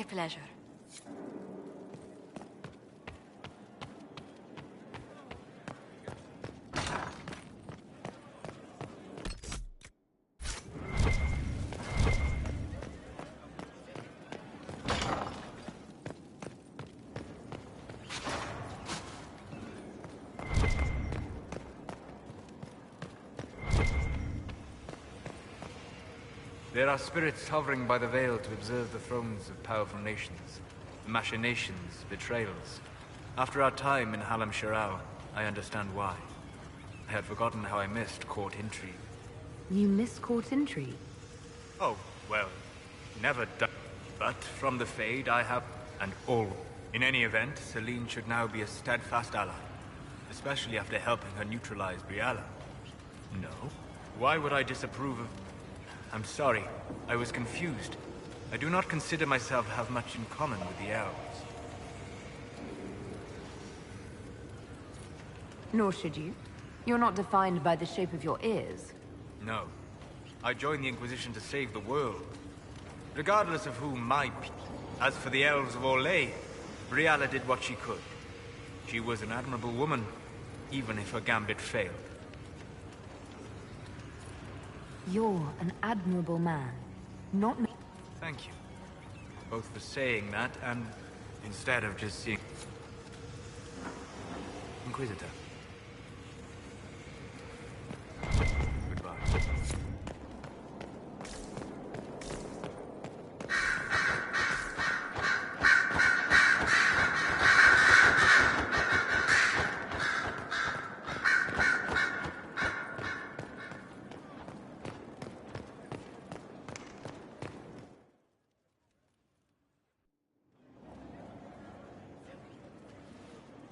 A pleasure. There are spirits hovering by the veil to observe the thrones of powerful nations. Machinations, betrayals. After our time in Halam Shirao, I understand why. I had forgotten how I missed court intrigue. You miss court intrigue? Oh, well, never done. But from the Fade I have, and all. In any event, Celine should now be a steadfast ally. Especially after helping her neutralize Briala. No? Why would I disapprove of... I'm sorry, I was confused. I do not consider myself to have much in common with the elves. Nor should you. You're not defined by the shape of your ears. No. I joined the Inquisition to save the world. Regardless of who might be. As for the elves of Orlais, Briala did what she could. She was an admirable woman, even if her gambit failed. You're an admirable man, not me. Thank you. Both for saying that and instead of just seeing... Inquisitor. Goodbye.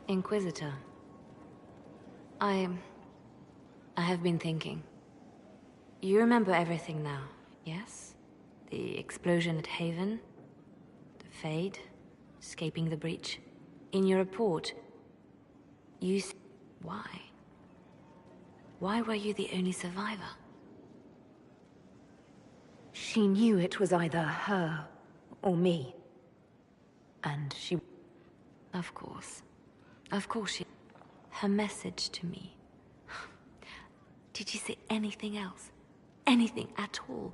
Inquisitor. I have been thinking. You remember everything now, yes? The explosion at Haven, the Fade, escaping the breach. In your report, you why? Why were you the only survivor? She knew it was either her or me. And she... Of course. Of course she... Her message to me. Did she say anything else? Anything at all?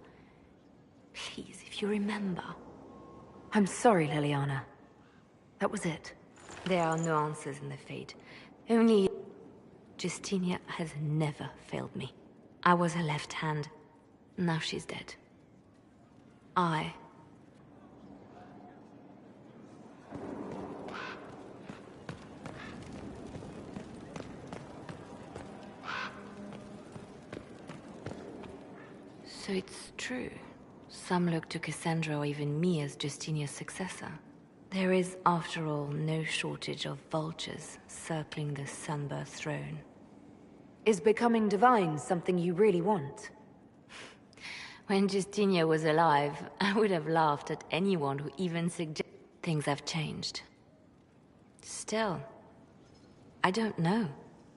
Please, if you remember. I'm sorry, Liliana. That was it. There are no answers in the Fate. Only... Justinia has never failed me. I was her left hand. Now she's dead. So it's true. Some look to Cassandra or even me as Justinia's successor. There is, after all, no shortage of vultures circling the Sunbirth throne. Is becoming divine something you really want? When Justinia was alive, I would have laughed at anyone who even suggested things have changed. Still, I don't know.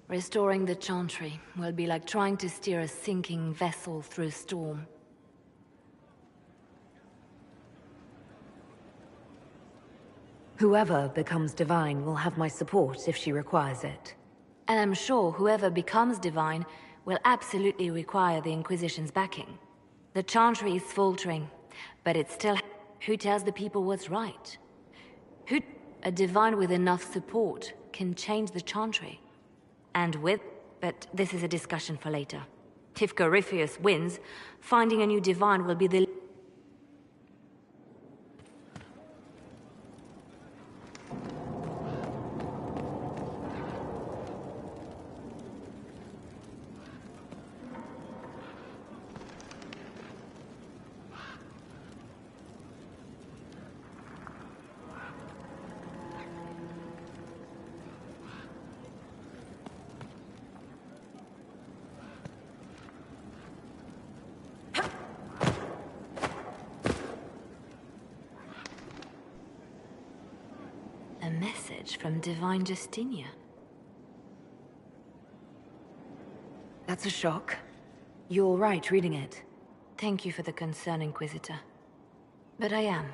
Restoring the Chantry will be like trying to steer a sinking vessel through a storm. Whoever becomes divine will have my support if she requires it. And I'm sure whoever becomes divine will absolutely require the Inquisition's backing. The Chantry is faltering, but it's still... Who tells the people what's right? A divine with enough support can change the Chantry. And with... But this is a discussion for later. If Corypheus wins, finding a new divine will be the... A message from Divine Justinia. That's a shock. You're all right reading it. Thank you for the concern, Inquisitor. But I am.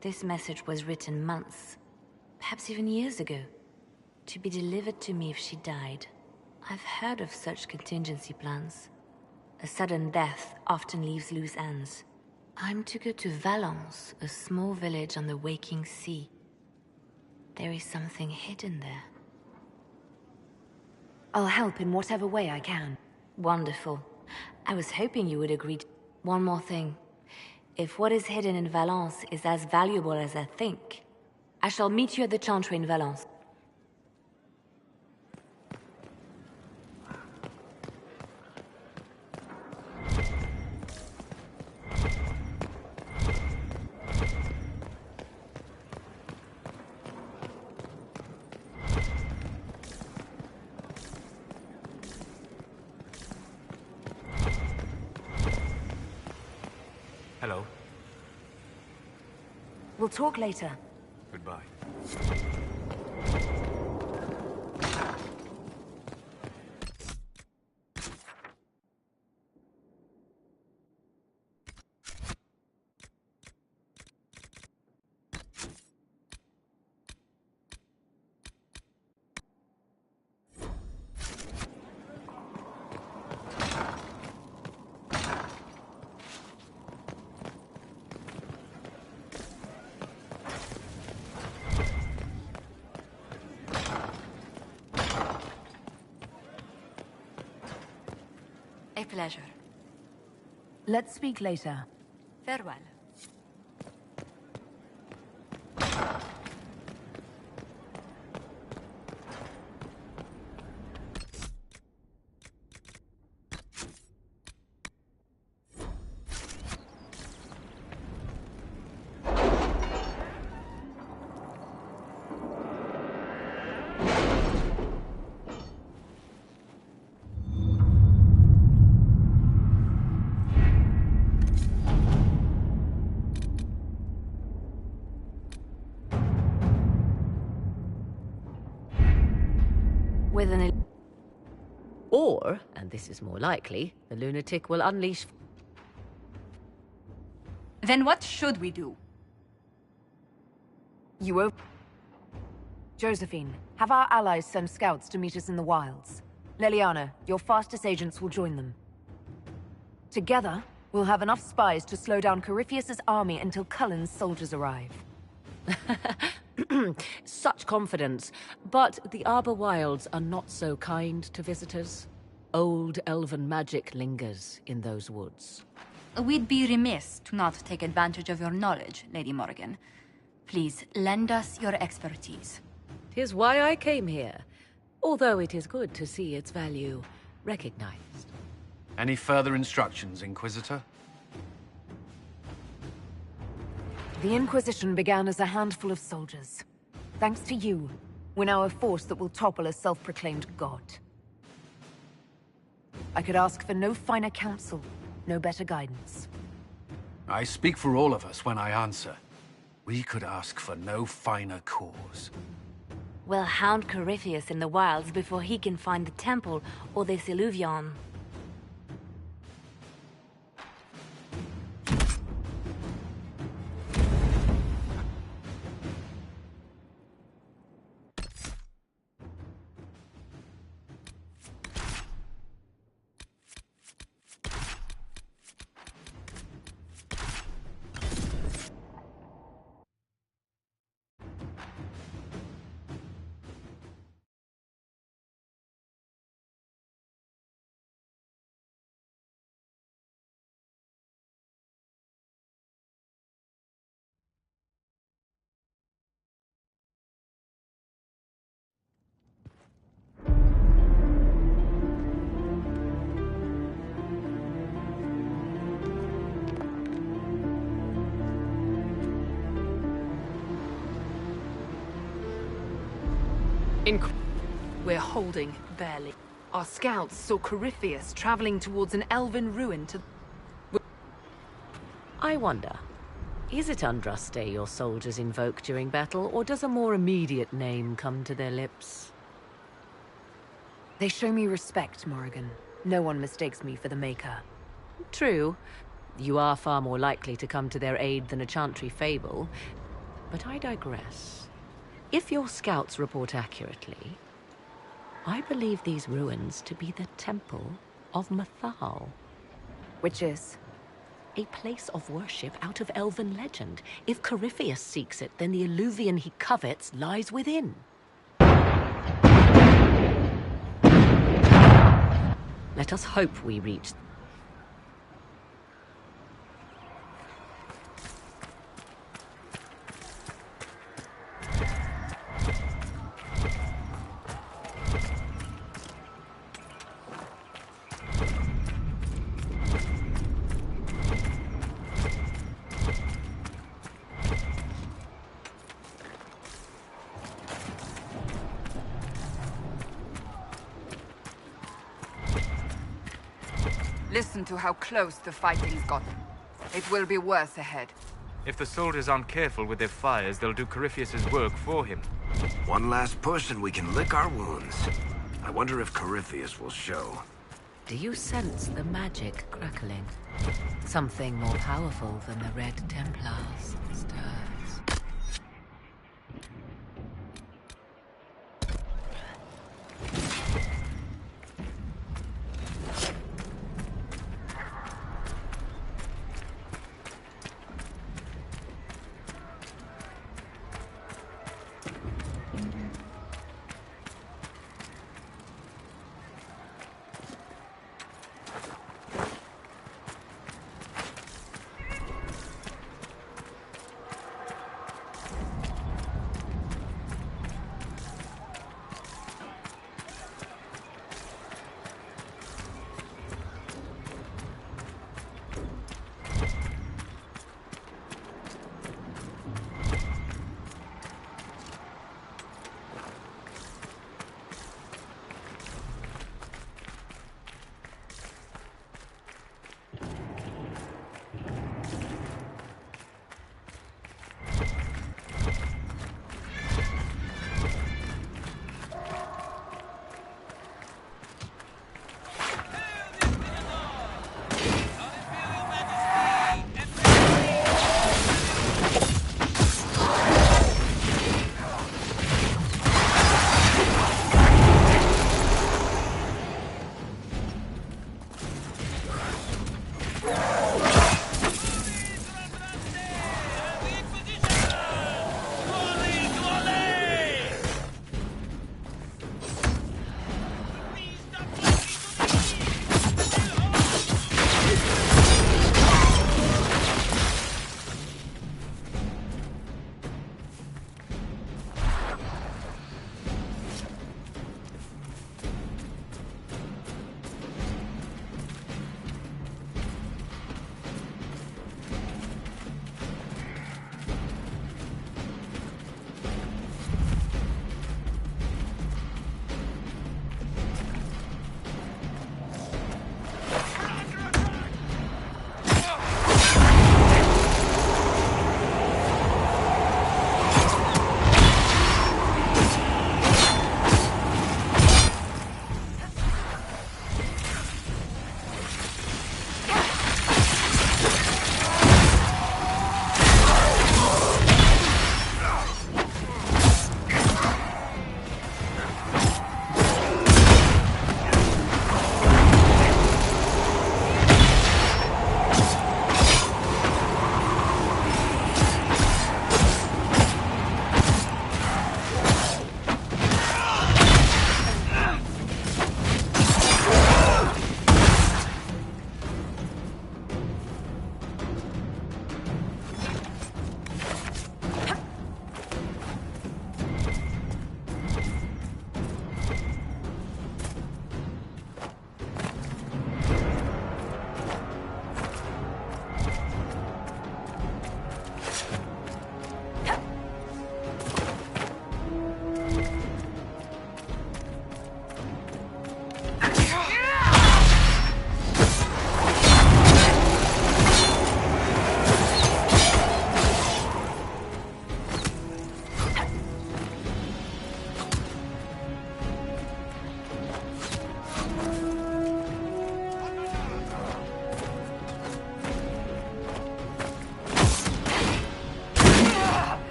This message was written months, perhaps even years ago, to be delivered to me if she died. I've heard of such contingency plans. A sudden death often leaves loose ends. I'm to go to Valence, a small village on the waking sea. There is something hidden there. I'll help in whatever way I can. Wonderful. I was hoping you would agree. One more thing. If what is hidden in Valence is as valuable as I think, I shall meet you at the Chantry in Valence. Hello. We'll talk later. Goodbye. A pleasure. Let's speak later. Farewell. With an... Or, and this is more likely, the lunatic will unleash... Then what should we do? You Josephine, have our allies send scouts to meet us in the wilds. Leliana, your fastest agents will join them. Together, we'll have enough spies to slow down Corypheus' army until Cullen's soldiers arrive. Such confidence. But the Arbor Wilds are not so kind to visitors. Old elven magic lingers in those woods. We'd be remiss to not take advantage of your knowledge, Lady Morrigan. Please, lend us your expertise. 'Tis why I came here, although it is good to see its value recognized. Any further instructions, Inquisitor? The Inquisition began as a handful of soldiers. Thanks to you, we're now a force that will topple a self-proclaimed god. I could ask for no finer counsel, no better guidance. I speak for all of us when I answer. We could ask for no finer cause. We'll hound Corypheus in the wilds before he can find the temple or this Illuvion. We're holding, barely. Our scouts saw Corypheus traveling towards an elven ruin to... I wonder, is it Andraste your soldiers invoke during battle, or does a more immediate name come to their lips? They show me respect, Morrigan. No one mistakes me for the Maker. True. You are far more likely to come to their aid than a Chantry fable. But I digress. If your scouts report accurately, I believe these ruins to be the Temple of Mathal. Which is? A place of worship out of elven legend. If Corypheus seeks it, then the Illuvian he covets lies within. Let us hope we reach... Listen to how close the fighting's gotten. It will be worse ahead. If the soldiers aren't careful with their fires, they'll do Corypheus's work for him. One last push and we can lick our wounds. I wonder if Corypheus will show. Do you sense the magic crackling? Something more powerful than the Red Templars stirs.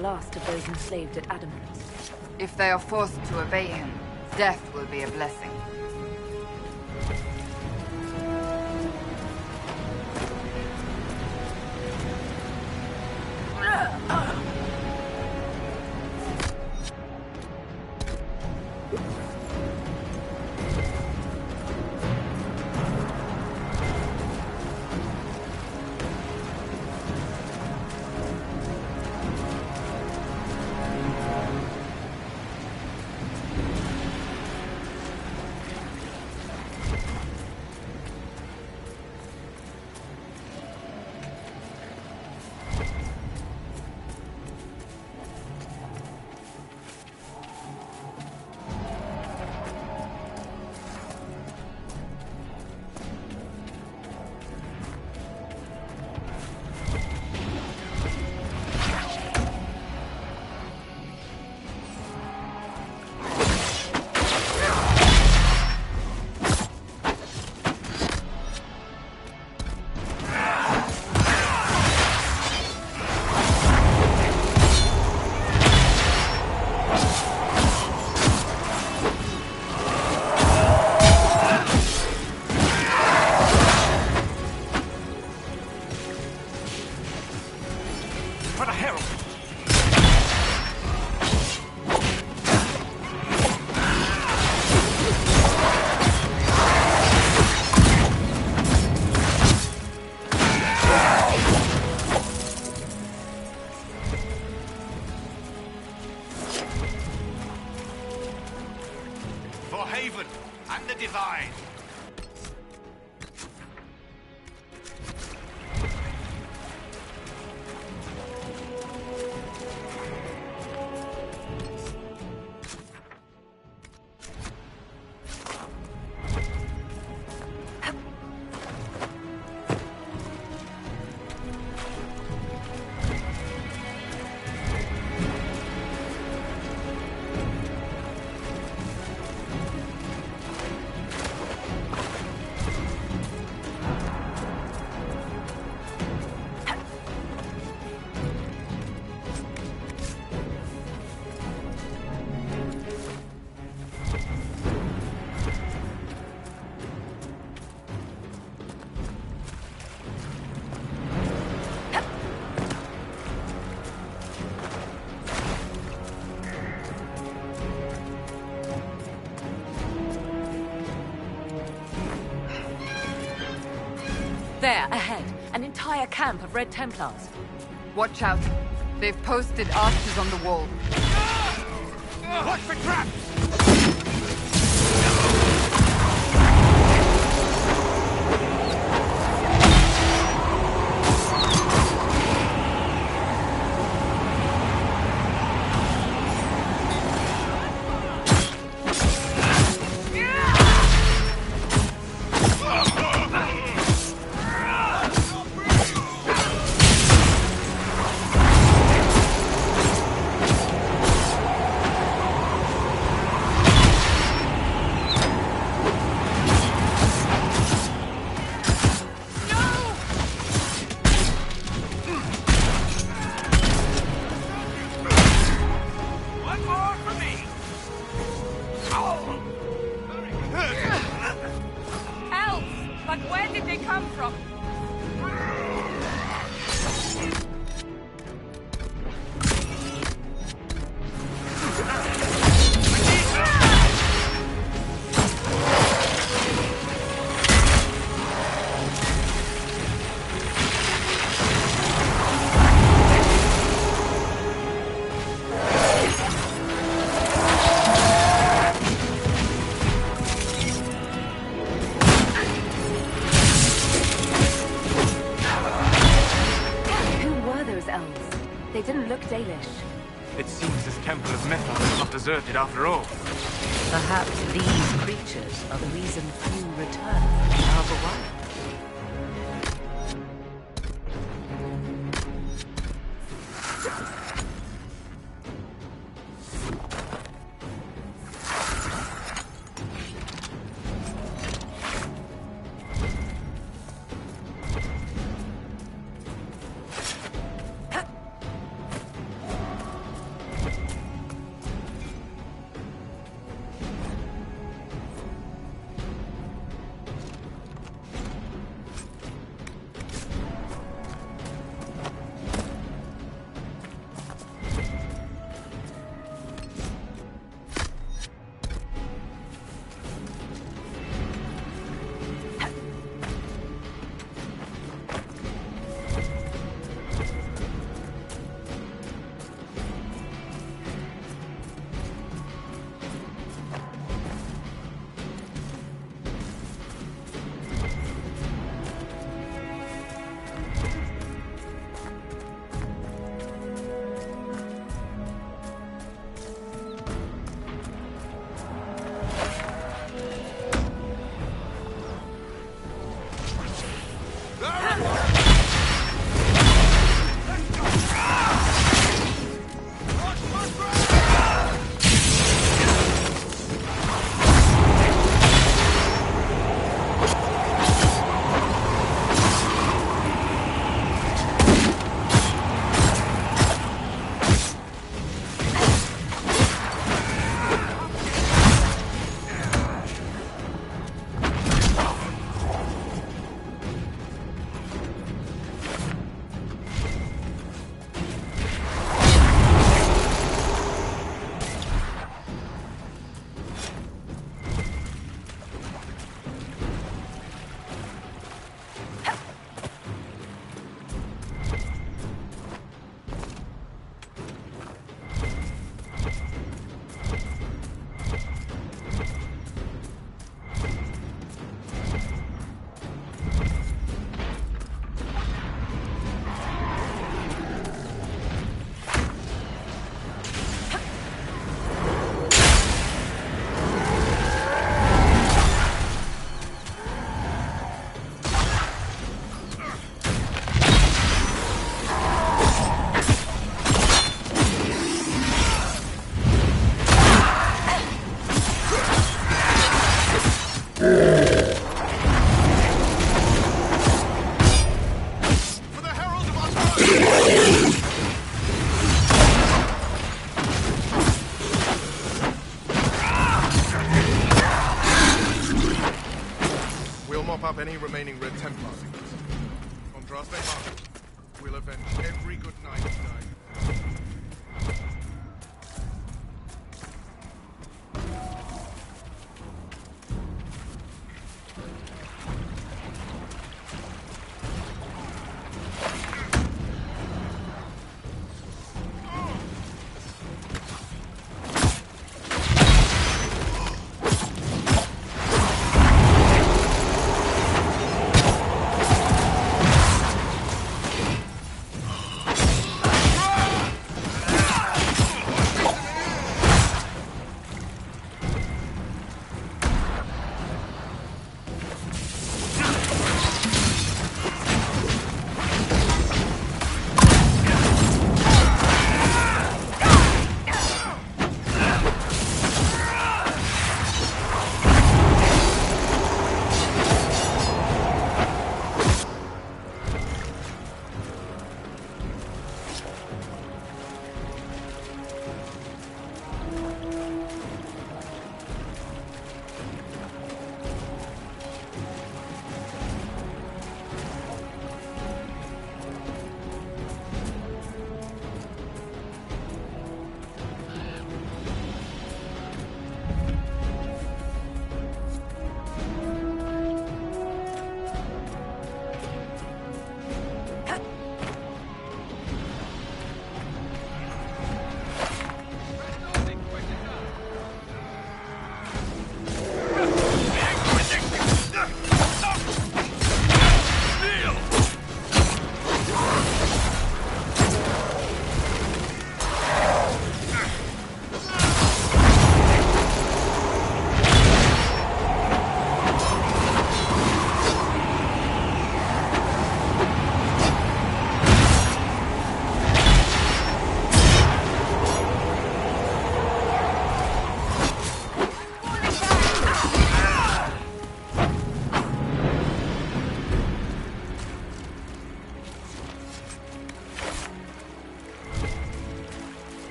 last of those enslaved at Adamant. If they are forced to obey him, death will be a blessing. There, ahead. An entire camp of Red Templars. Watch out. They've posted archers on the wall. Watch for traps! They didn't look Dalish. It seems this temple of Mithras is not deserted after all. Perhaps these creatures are the reason few return from the Arbor Wild. chop up any remaining Red Templar secrets. Contraste Market. We'll avenge every good knight tonight.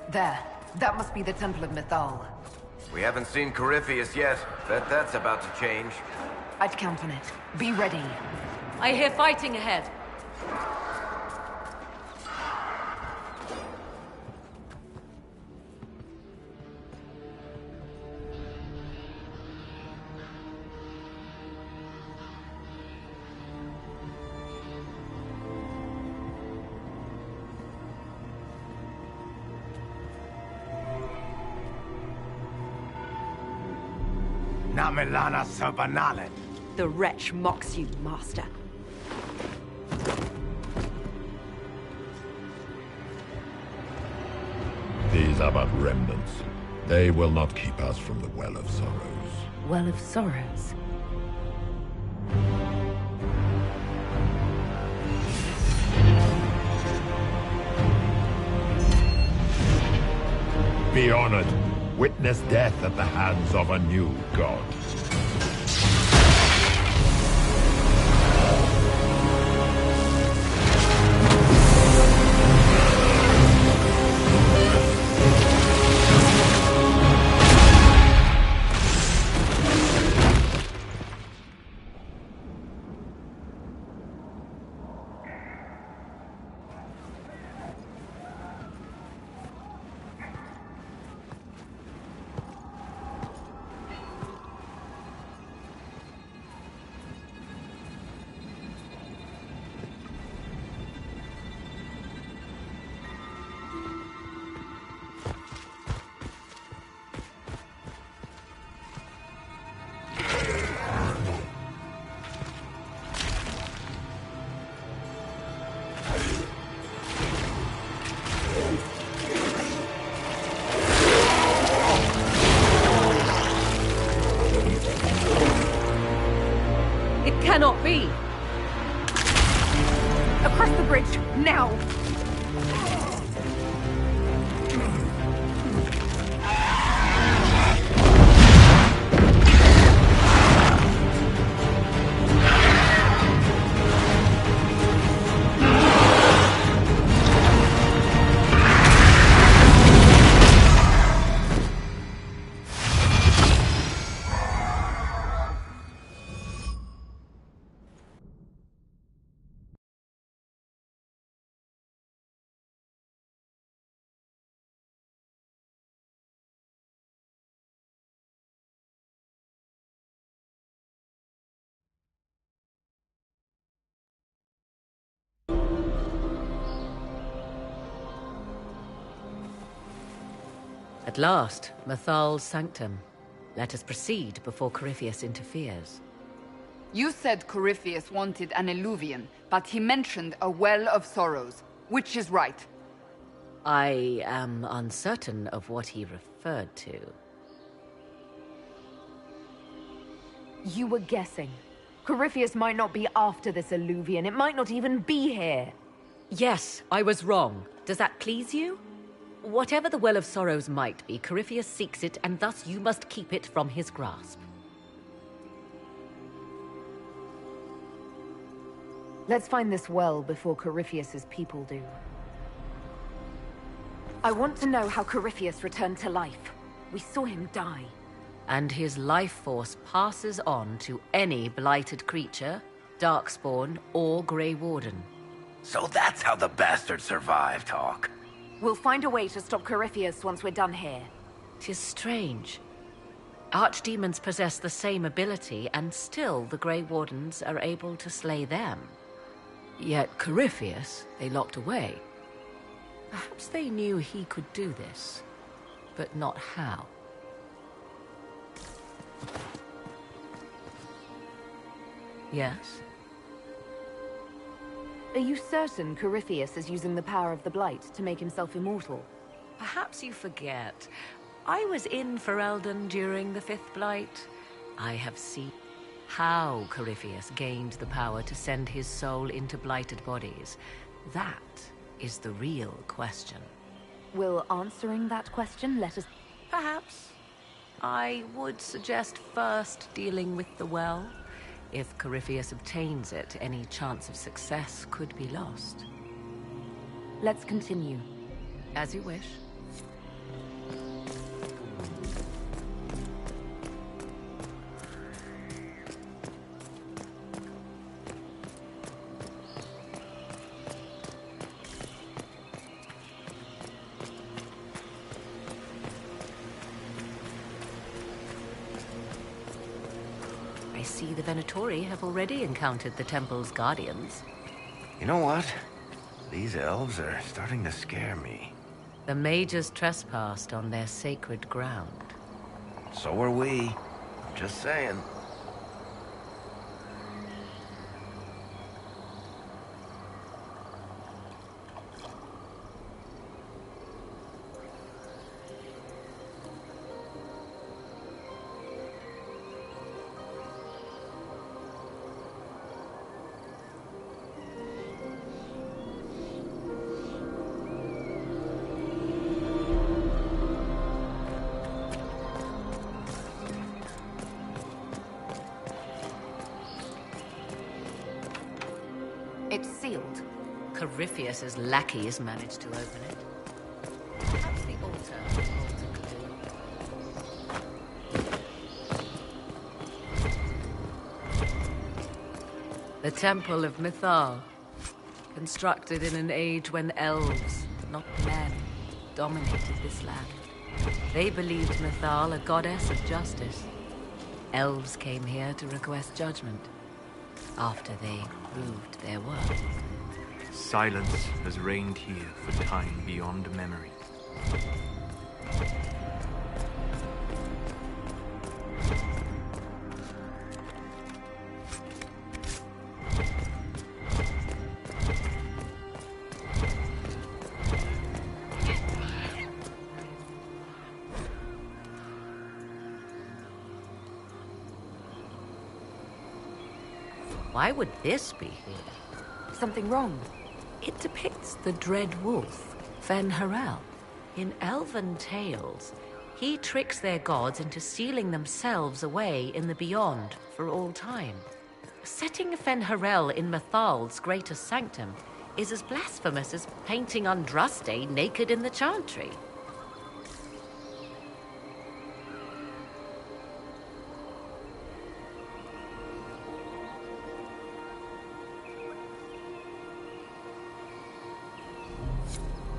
There. That must be the Temple of Mythal. We haven't seen Corypheus yet. Bet that's about to change. I'd count on it. Be ready. I hear fighting ahead. Namelana Serbanalen. The wretch mocks you, master. These are but remnants. They will not keep us from the Well of Sorrows. Well of Sorrows? Be honored. Witness death at the hands of a new god. Cannot be! Across the bridge, now! At last, Mathal's sanctum. Let us proceed before Corypheus interferes. You said Corypheus wanted an eluvian, but he mentioned a well of sorrows. Which is right? I am uncertain of what he referred to. You were guessing. Corypheus might not be after this eluvian. It might not even be here. Yes, I was wrong. Does that please you? Whatever the Well of Sorrows might be, Corypheus seeks it, and thus you must keep it from his grasp. Let's find this well before Corypheus's people do. I want to know how Corypheus returned to life. We saw him die. And his life force passes on to any blighted creature, Darkspawn, or Grey Warden. So that's how the bastard survived, Hawk. We'll find a way to stop Corypheus once we're done here. 'Tis strange. Archdemons possess the same ability, and still the Grey Wardens are able to slay them. Yet Corypheus they locked away. Perhaps they knew he could do this, but not how. Yes? Are you certain Corypheus is using the power of the Blight to make himself immortal? Perhaps you forget. I was in Ferelden during the Fifth Blight. I have seen how Corypheus gained the power to send his soul into blighted bodies. That is the real question. Will answering that question let us... Perhaps. I would suggest first dealing with the well. If Corypheus obtains it, any chance of success could be lost. Let's continue. As you wish. I see the Venatori have already encountered the temple's guardians. You know what? These elves are starting to scare me. The mages trespassed on their sacred ground. So are we. Just saying. It's sealed. Corypheus's lackeys managed to open it. Perhaps the altar holds a clue. The Temple of Mythal. Constructed in an age when elves, not men, dominated this land. They believed Mythal a goddess of justice. Elves came here to request judgment. After they proved their worth. Silence has reigned here for time beyond memory. Why would this be here? Something wrong? It depicts the Dread Wolf, Fen Harel. In elven tales, he tricks their gods into sealing themselves away in the beyond for all time. Setting Fen Harel in Mathal's greater sanctum is as blasphemous as painting Andraste naked in the chantry.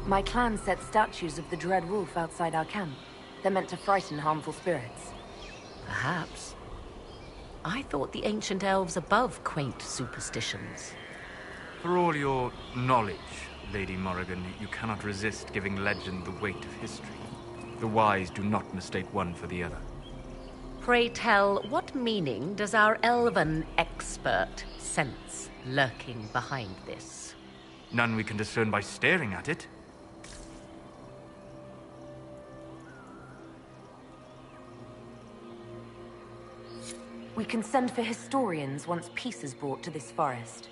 My clan set statues of the Dread Wolf outside our camp. They're meant to frighten harmful spirits. Perhaps. I thought the ancient elves above quaint superstitions. For all your knowledge, Lady Morrigan, you cannot resist giving legend the weight of history. The wise do not mistake one for the other. Pray tell, what meaning does our elven expert sense lurking behind this? None we can discern by staring at it. We can send for historians once peace is brought to this forest.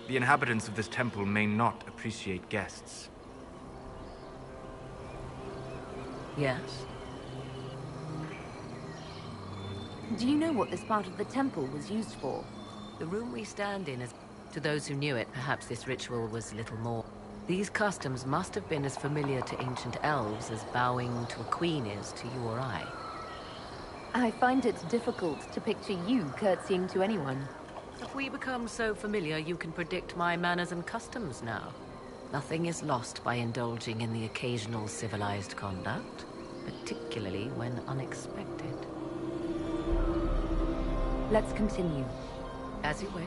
The inhabitants of this temple may not appreciate guests. Yes? Do you know what this part of the temple was used for? The room we stand in is... To those who knew it, perhaps this ritual was little more. These customs must have been as familiar to ancient elves as bowing to a queen is to you or I. I find it difficult to picture you curtsying to anyone. If we become so familiar, you can predict my manners and customs now. Nothing is lost by indulging in the occasional civilized conduct, particularly when unexpected. Let's continue. As you wish.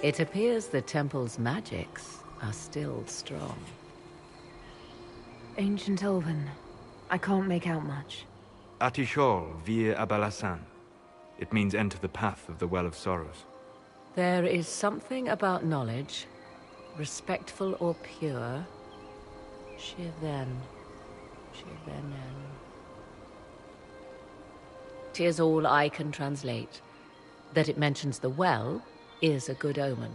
It appears the temple's magics are still strong. Ancient Elven. I can't make out much. Atishol vir Abalasan. It means enter the path of the Well of Sorrows. There is something about knowledge, respectful or pure. Shivenen. 'Tis all I can translate. That it mentions the well is a good omen.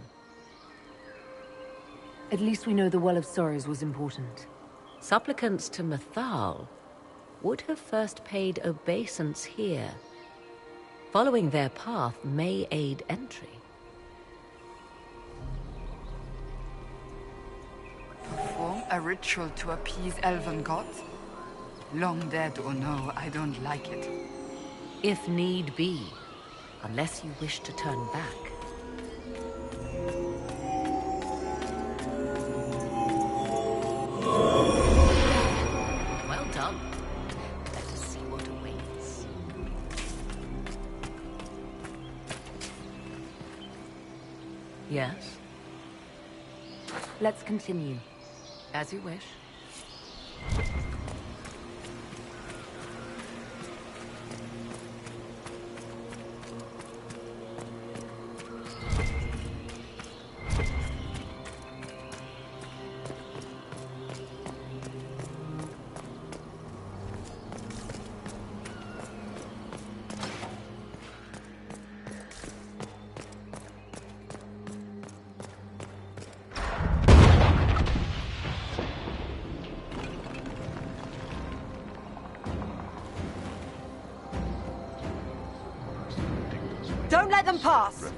At least we know the Well of Sorrows was important. Supplicants to Mathal would have first paid obeisance here. Following their path may aid entry. Perform a ritual to appease elven gods? Long dead or no, I don't like it. If need be, unless you wish to turn back. Well done. Let us see what awaits. Yes? Let's continue. As you wish. Don't let them pass!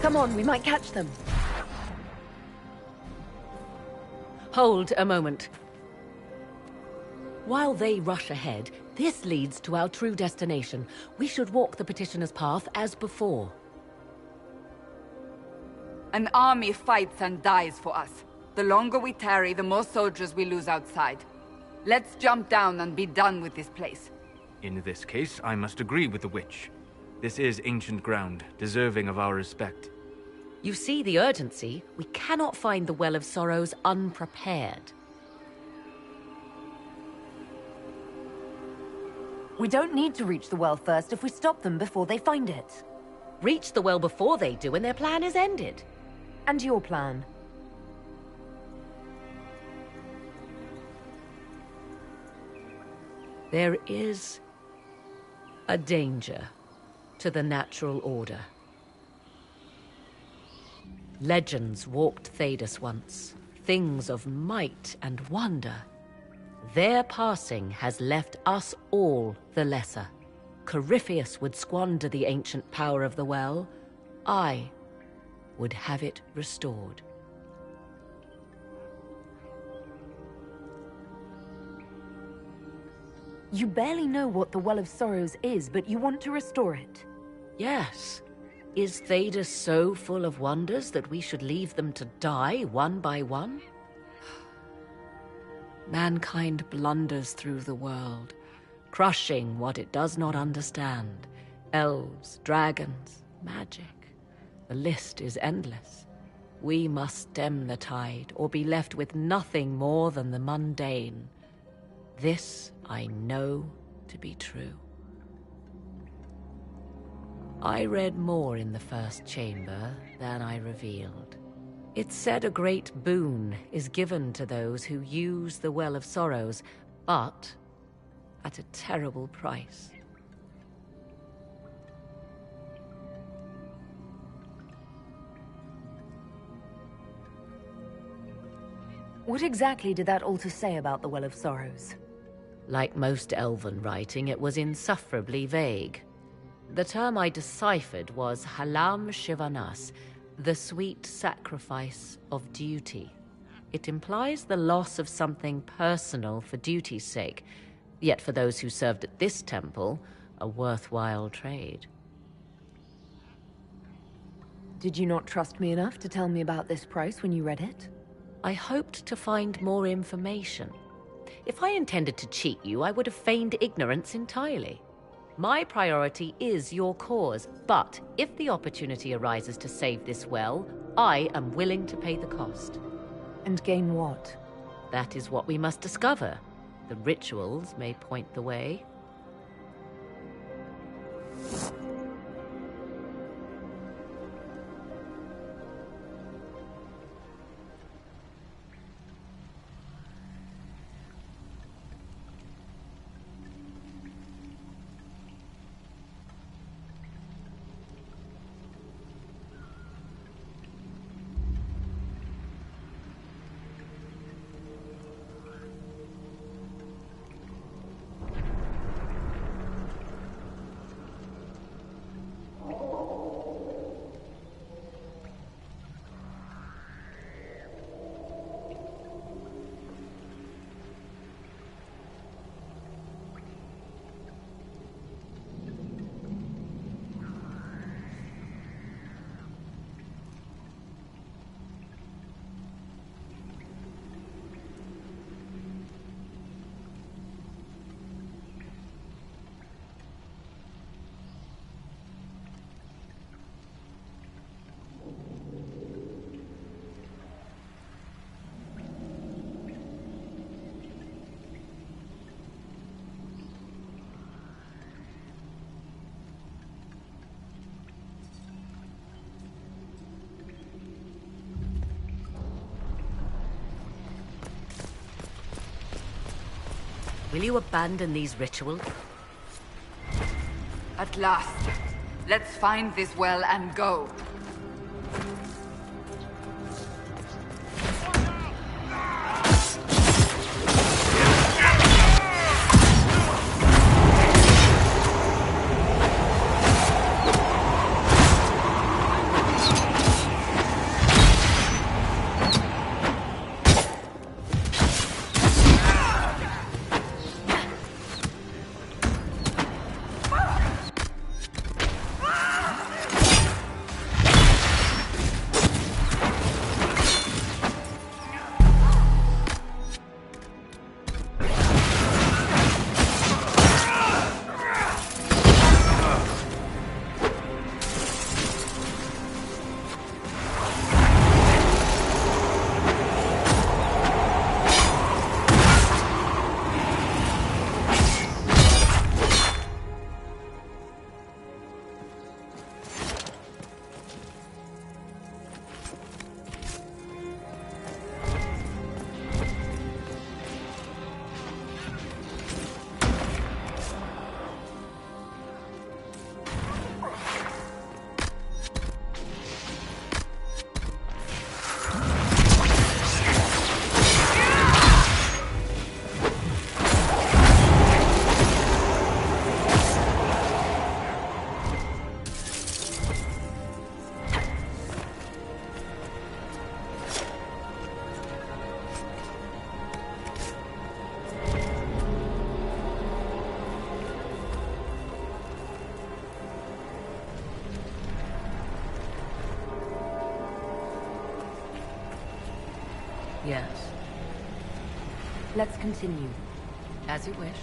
Come on, we might catch them. Hold a moment. While they rush ahead, this leads to our true destination. We should walk the petitioner's path as before. An army fights and dies for us. The longer we tarry, the more soldiers we lose outside. Let's jump down and be done with this place. In this case, I must agree with the witch. This is ancient ground, deserving of our respect. You see the urgency? We cannot find the Well of Sorrows unprepared. We don't need to reach the well first if we stop them before they find it. Reach the well before they do and their plan is ended. And your plan? There is a danger to the natural order. Legends walked Thedas once, things of might and wonder. Their passing has left us all the lesser. Corypheus would squander the ancient power of the well. I would have it restored. You barely know what the Well of Sorrows is, but you want to restore it. Yes. Is Thedas so full of wonders that we should leave them to die one by one? Mankind blunders through the world, crushing what it does not understand. Elves, dragons, magic. The list is endless. We must stem the tide, or be left with nothing more than the mundane. This I know to be true. I read more in the first chamber than I revealed. It said a great boon is given to those who use the Well of Sorrows, but at a terrible price. What exactly did that altar say about the Well of Sorrows? Like most elven writing, it was insufferably vague. The term I deciphered was Halam Shivanas, the sweet sacrifice of duty. It implies the loss of something personal for duty's sake, yet for those who served at this temple, a worthwhile trade. Did you not trust me enough to tell me about this price when you read it? I hoped to find more information. If I intended to cheat you, I would have feigned ignorance entirely. My priority is your cause, but if the opportunity arises to save this well, I am willing to pay the cost. And gain what? That is what we must discover. The rituals may point the way. Will you abandon these rituals? At last. Let's find this well and go. Yes. Let's continue. As you wish.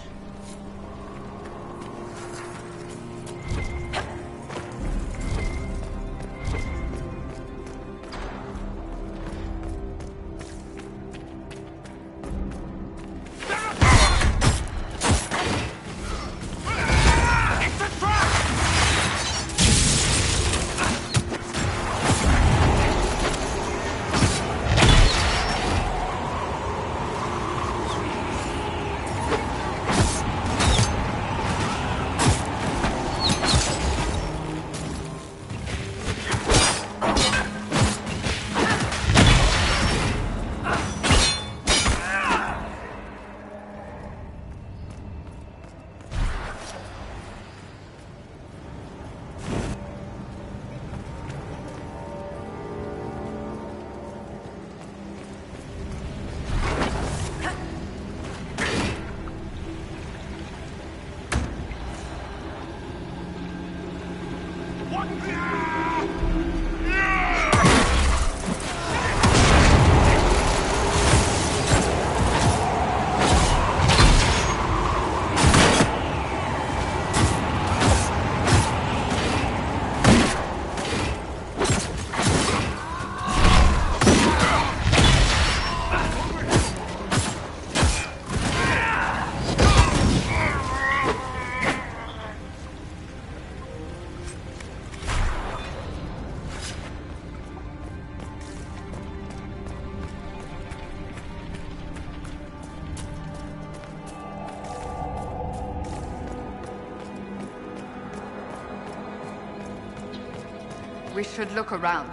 We should look around.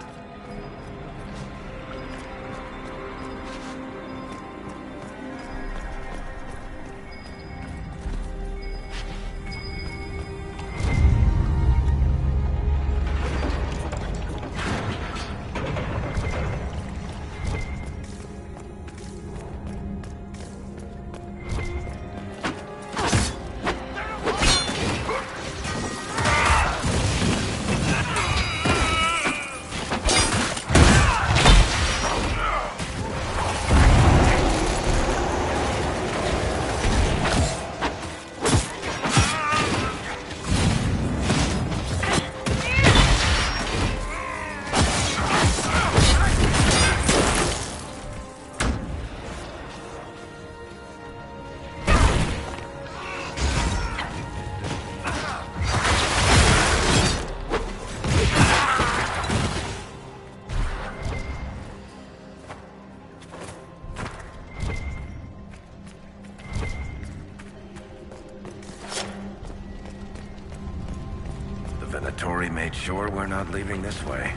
Venatori made sure we're not leaving this way.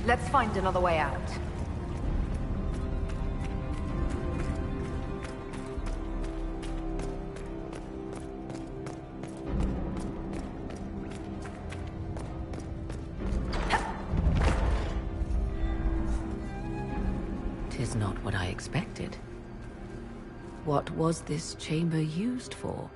Let's find another way out. Tis not what I expected. What was this chamber used for?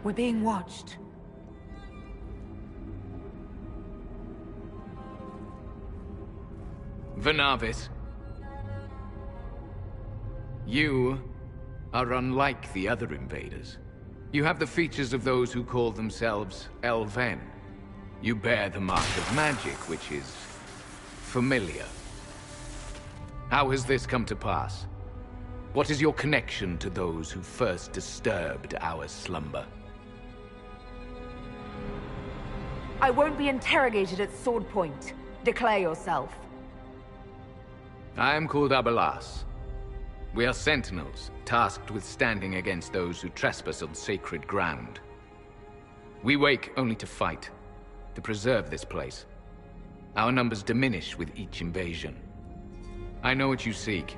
We're being watched. Venavis. You are unlike the other invaders. You have the features of those who call themselves Elven. You bear the mark of magic, which is familiar. How has this come to pass? What is your connection to those who first disturbed our slumber? I won't be interrogated at sword point. Declare yourself. I am called Abelas. We are sentinels, tasked with standing against those who trespass on sacred ground. We wake only to fight, to preserve this place. Our numbers diminish with each invasion. I know what you seek.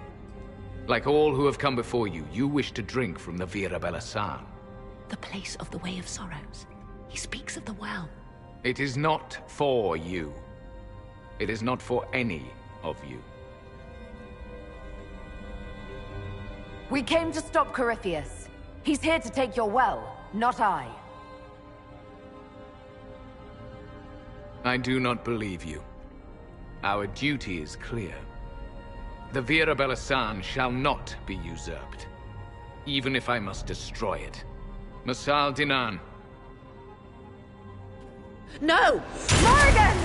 Like all who have come before you, you wish to drink from the Vira Belasan. The place of the Way of Sorrows. He speaks of the well. It is not for you. It is not for any of you. We came to stop Corypheus. He's here to take your well, not I. I do not believe you. Our duty is clear. The Vira Belasan shall not be usurped, even if I must destroy it. Masal Dinan. No! Morrigan!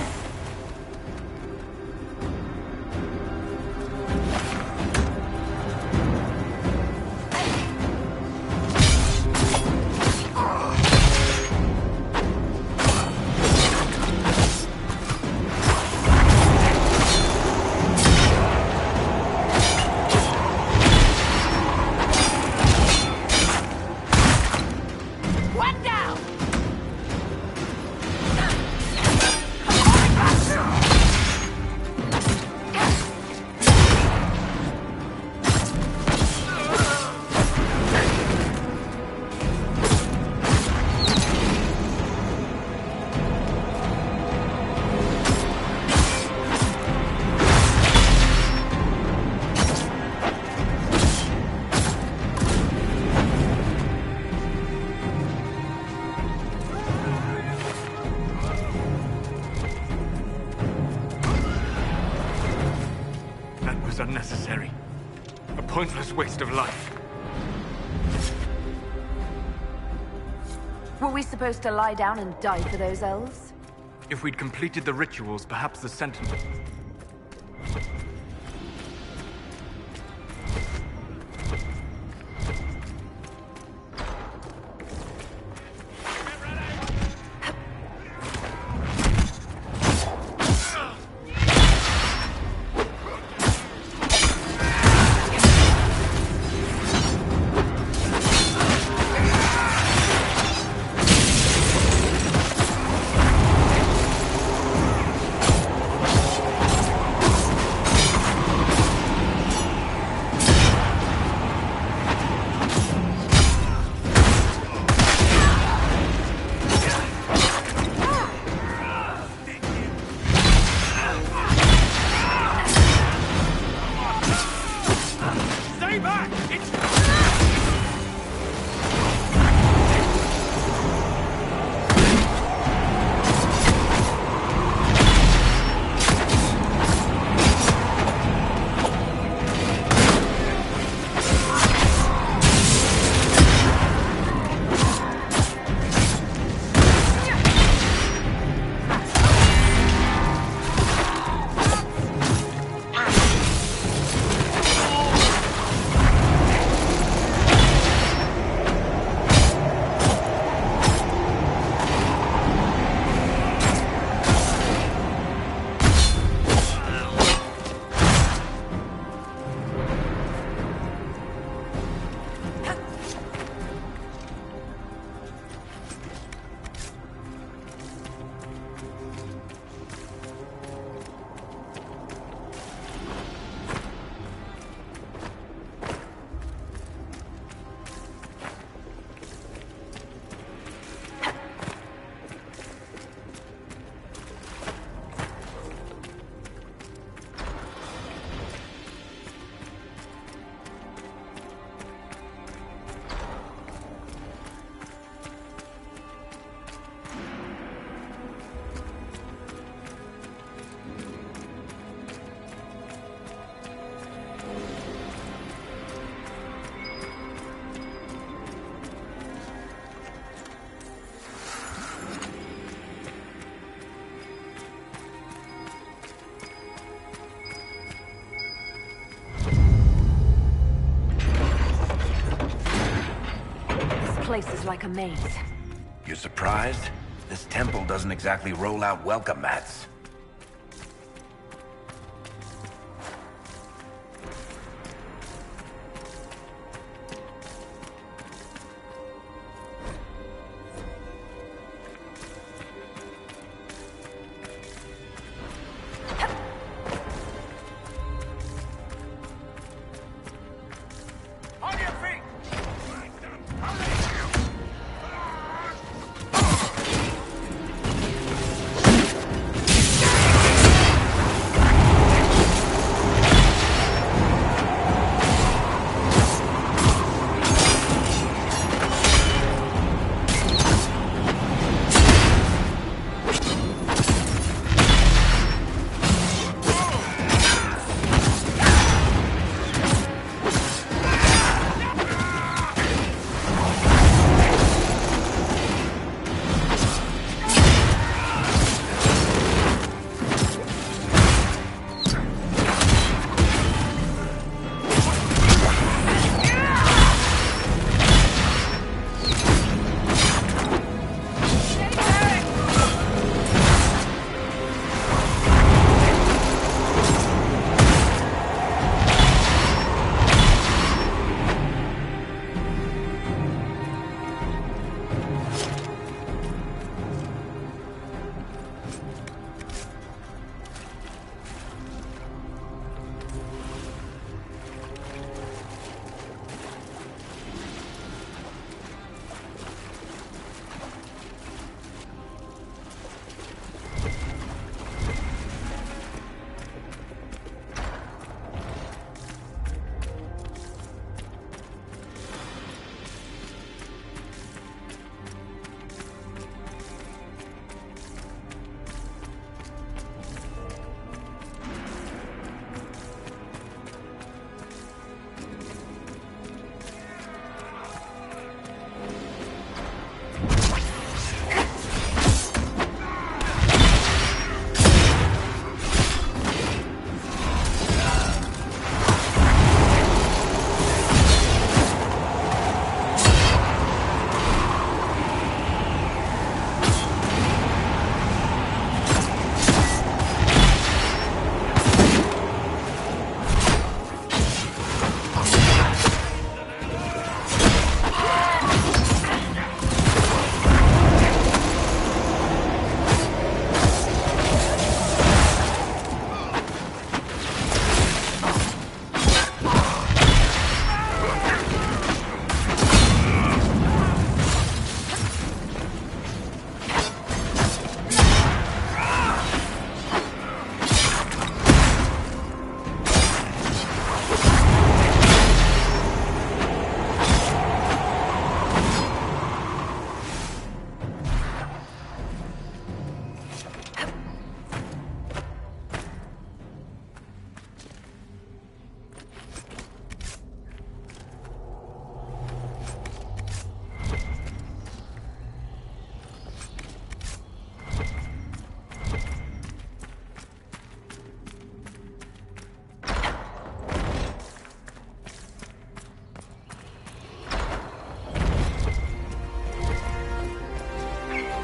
Unnecessary. A pointless waste of life. Were we supposed to lie down and die for those elves? If we'd completed the rituals, perhaps the Sentinel... This place is like a maze. You're surprised? This temple doesn't exactly roll out welcome mats.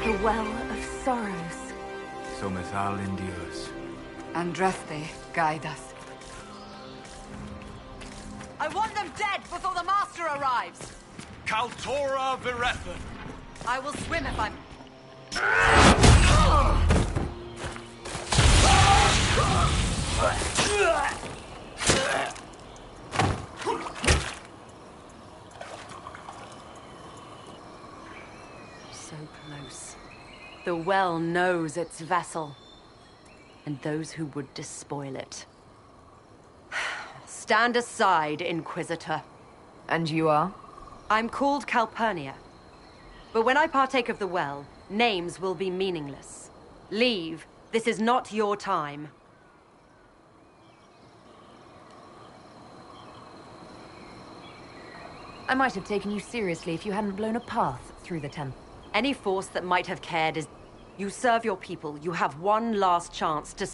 The Well of Sorrows. So Mithal endures. Andraste, guide us. I want them dead before the Master arrives! Kaltora Virethan! I will swim if I'm... So close. The well knows its vessel, and those who would despoil it. Stand aside, Inquisitor. And you are? I'm called Calpurnia. But when I partake of the well, names will be meaningless. Leave. This is not your time. I might have taken you seriously if you hadn't blown a path through the temple. Any force that might have cared is... You serve your people. You have one last chance to...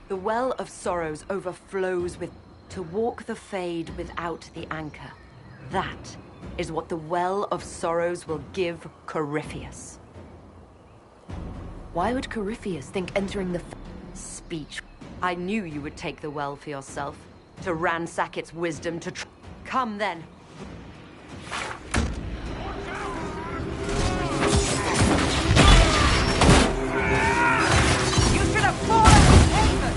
The Well of Sorrows overflows with... To walk the Fade without the anchor. That is what the Well of Sorrows will give Corypheus. Why would Corypheus think entering the... Speech. I knew you would take the well for yourself. To ransack its wisdom, to... Come then. You should have fallen with Haven!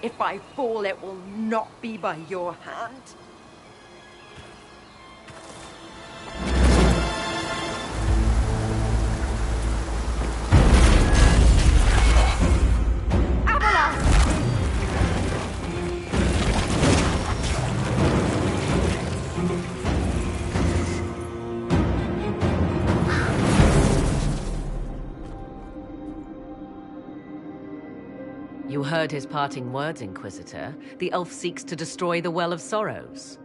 If I fall, it will not be by your hand. You heard his parting words, Inquisitor. The elf seeks to destroy the Well of Sorrows.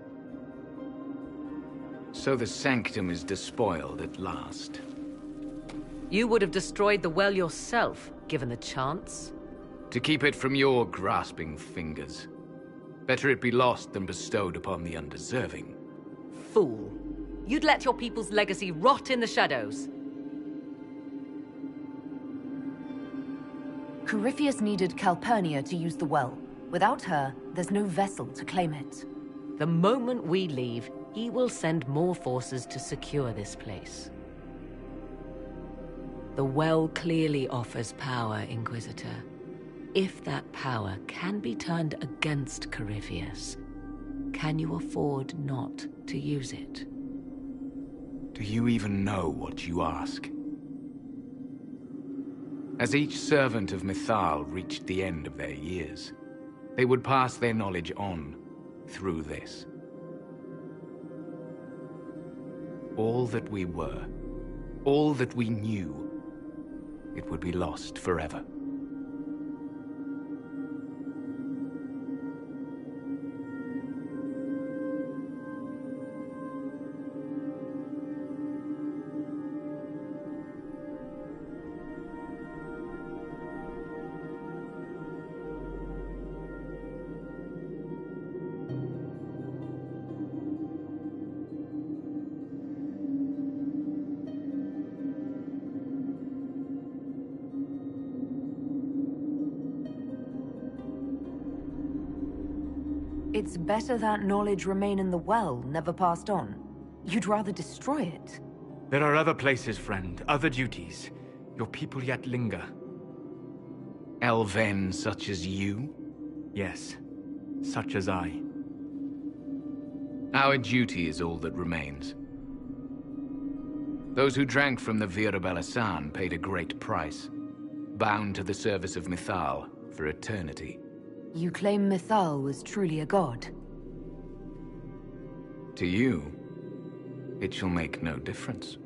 So the Sanctum is despoiled at last. You would have destroyed the well yourself, given the chance. To keep it from your grasping fingers. Better it be lost than bestowed upon the undeserving. Fool. You'd let your people's legacy rot in the shadows. Corypheus needed Calpurnia to use the well. Without her, there's no vessel to claim it. The moment we leave, he will send more forces to secure this place. The well clearly offers power, Inquisitor. If that power can be turned against Corypheus, can you afford not to use it? Do you even know what you ask? As each servant of Mythal reached the end of their years, they would pass their knowledge on through this. All that we were, all that we knew, it would be lost forever. It's better that knowledge remain in the well, never passed on. You'd rather destroy it. There are other places, friend, other duties. Your people yet linger. Elven such as you? Yes, such as I. Our duty is all that remains. Those who drank from the Vira Belasan paid a great price, bound to the service of Mythal for eternity. You claim Mythal was truly a god? To you, it shall make no difference.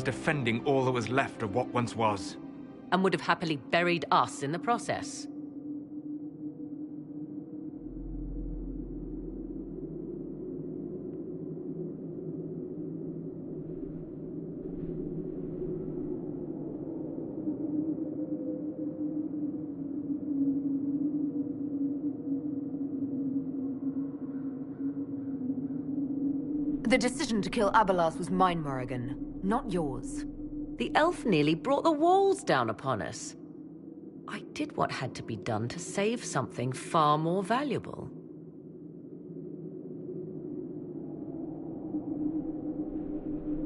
Defending all that was left of what once was. And would have happily buried us in the process. The decision to kill Abelas was mine, Morrigan. Not yours. The elf nearly brought the walls down upon us. I did what had to be done to save something far more valuable.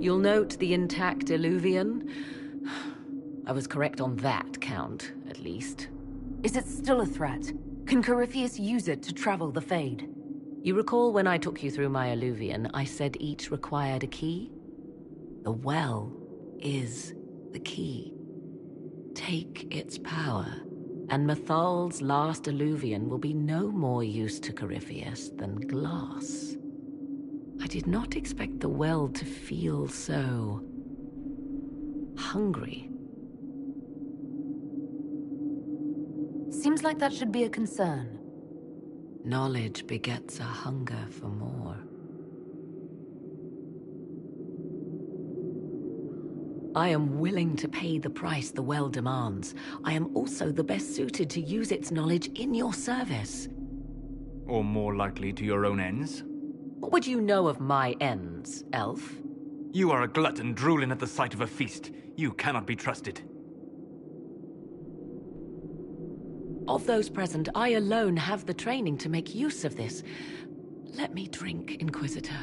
You'll note the intact Illuvian. I was correct on that count, at least. Is it still a threat? Can Corypheus use it to travel the Fade? You recall when I took you through my Illuvian, I said each required a key? The well is the key. Take its power, and Mythal's last Illuvian will be no more use to Corypheus than glass. I did not expect the well to feel so hungry. Seems like that should be a concern. Knowledge begets a hunger for more. I am willing to pay the price the well demands. I am also the best suited to use its knowledge in your service. Or more likely to your own ends? What would you know of my ends, elf? You are a glutton drooling at the sight of a feast. You cannot be trusted. Of those present, I alone have the training to make use of this. Let me drink, Inquisitor.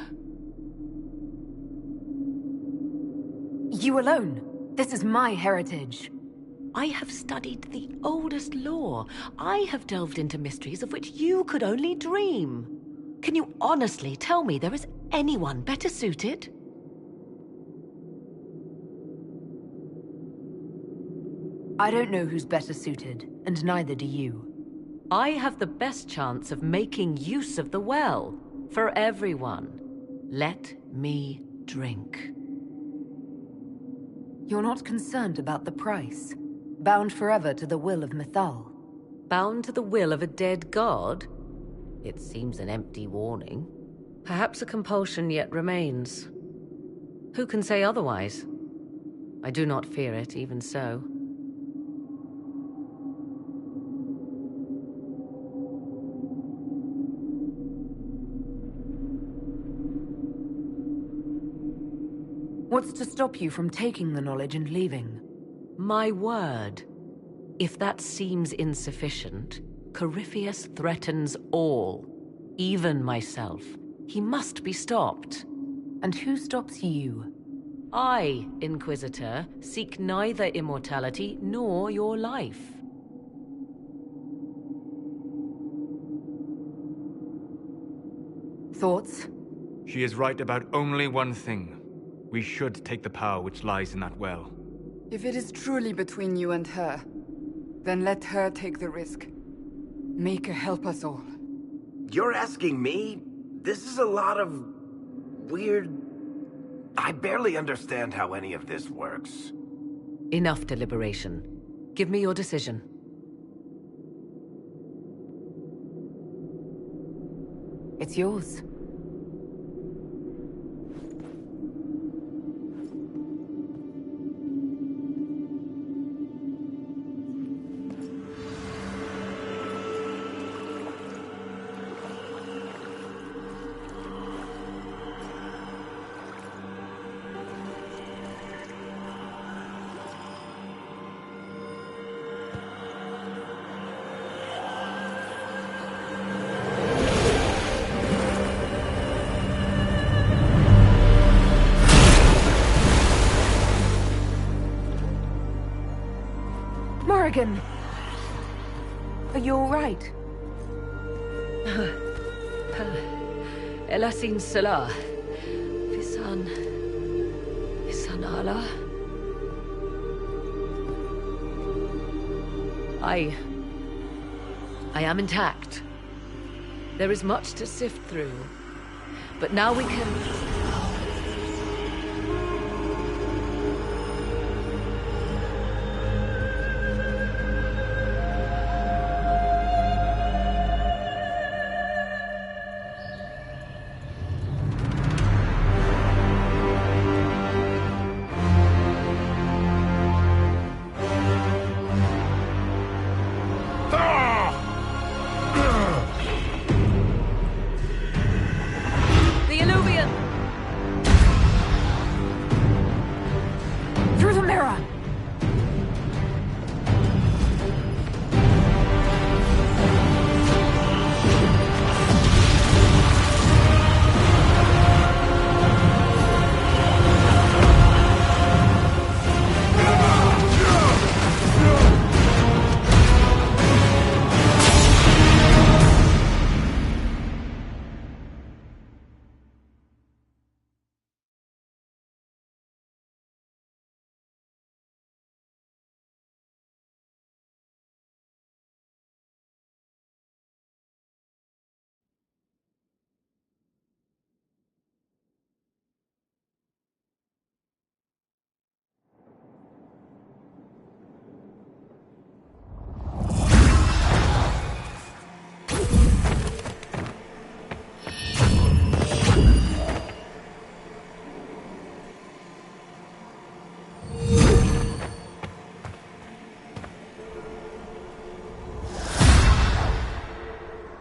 You alone? This is my heritage. I have studied the oldest lore. I have delved into mysteries of which you could only dream. Can you honestly tell me there is anyone better suited? I don't know who's better suited, and neither do you. I have the best chance of making use of the well. For everyone. Let me drink. You're not concerned about the price? Bound forever to the will of Mythal? Bound to the will of a dead god? It seems an empty warning. Perhaps a compulsion yet remains. Who can say otherwise? I do not fear it, even so. What's to stop you from taking the knowledge and leaving? My word. If that seems insufficient, Corypheus threatens all, even myself. He must be stopped. And who stops you? I, Inquisitor, seek neither immortality nor your life. Thoughts? She is right about only one thing. We should take the power which lies in that well. If it is truly between you and her, then let her take the risk. Make her help us all. You're asking me? This is a lot of... weird... I barely understand how any of this works. Enough deliberation. Give me your decision. It's yours. Morrigan! Are you all right? Elasin Salah. Visan Allah. I am intact. There is much to sift through. But now we can...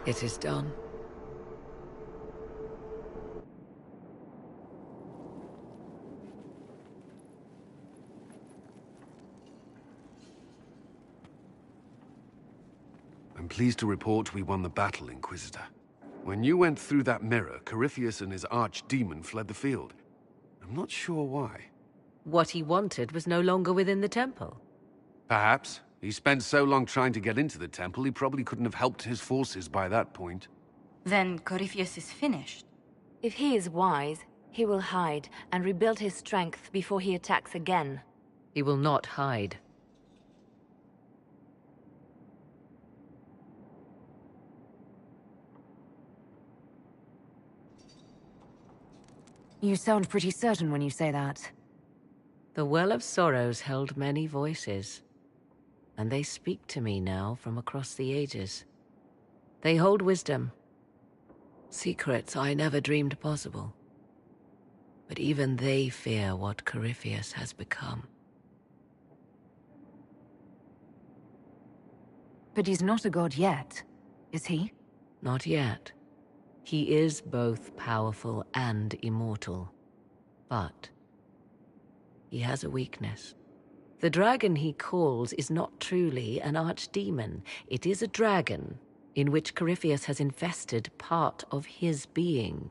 It is done. I'm pleased to report we won the battle, Inquisitor. When you went through that mirror, Corypheus and his archdemon fled the field. I'm not sure why. What he wanted was no longer within the temple. Perhaps. He spent so long trying to get into the temple, he probably couldn't have helped his forces by that point. Then Corypheus is finished. If he is wise, he will hide and rebuild his strength before he attacks again. He will not hide. You sound pretty certain when you say that. The Well of Sorrows held many voices, and they speak to me now from across the ages. They hold wisdom, secrets I never dreamed possible. But even they fear what Corypheus has become. But he's not a god yet, is he? Not yet. He is both powerful and immortal. But he has a weakness. The dragon he calls is not truly an archdemon. It is a dragon in which Corypheus has infested part of his being.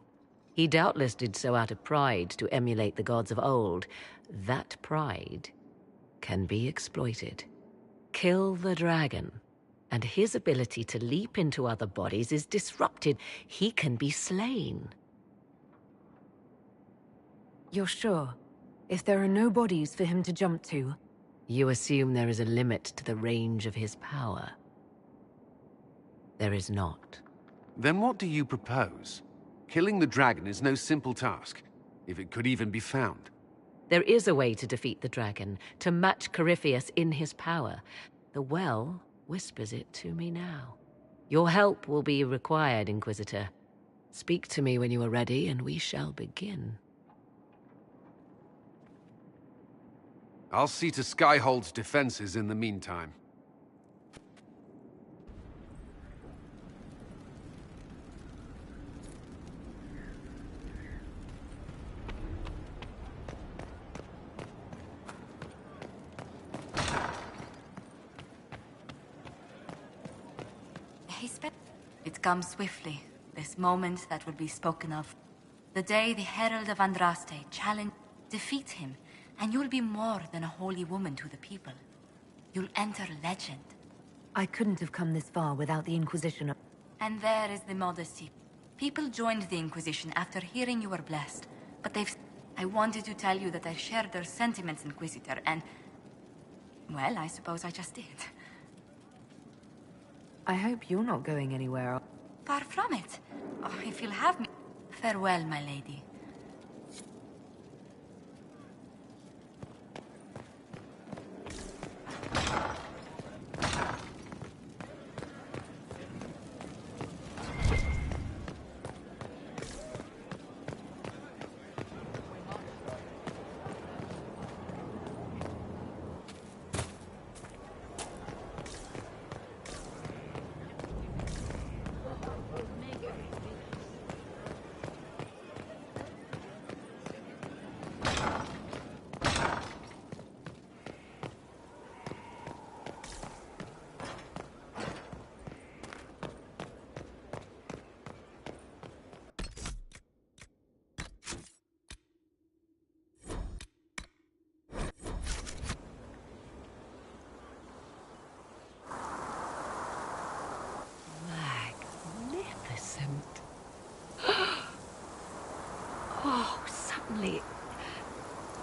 He doubtless did so out of pride to emulate the gods of old. That pride can be exploited. Kill the dragon, and his ability to leap into other bodies is disrupted. He can be slain. You're sure? If there are no bodies for him to jump to? You assume there is a limit to the range of his power. There is not. Then what do you propose? Killing the dragon is no simple task, if it could even be found. There is a way to defeat the dragon, to match Corypheus in his power. The well whispers it to me now. Your help will be required, Inquisitor. Speak to me when you are ready, and we shall begin. I'll see to Skyhold's defenses in the meantime. It comes swiftly, this moment that will be spoken of. The day the Herald of Andraste defeat him, and you'll be more than a holy woman to the people. You'll enter legend. I couldn't have come this far without the Inquisition. And there is the modesty. People joined the Inquisition after hearing you were blessed, but I wanted to tell you that I shared their sentiments, Inquisitor, and... well, I suppose I just did. I hope you're not going anywhere. Far from it. Oh, if you'll have me... Farewell, my lady.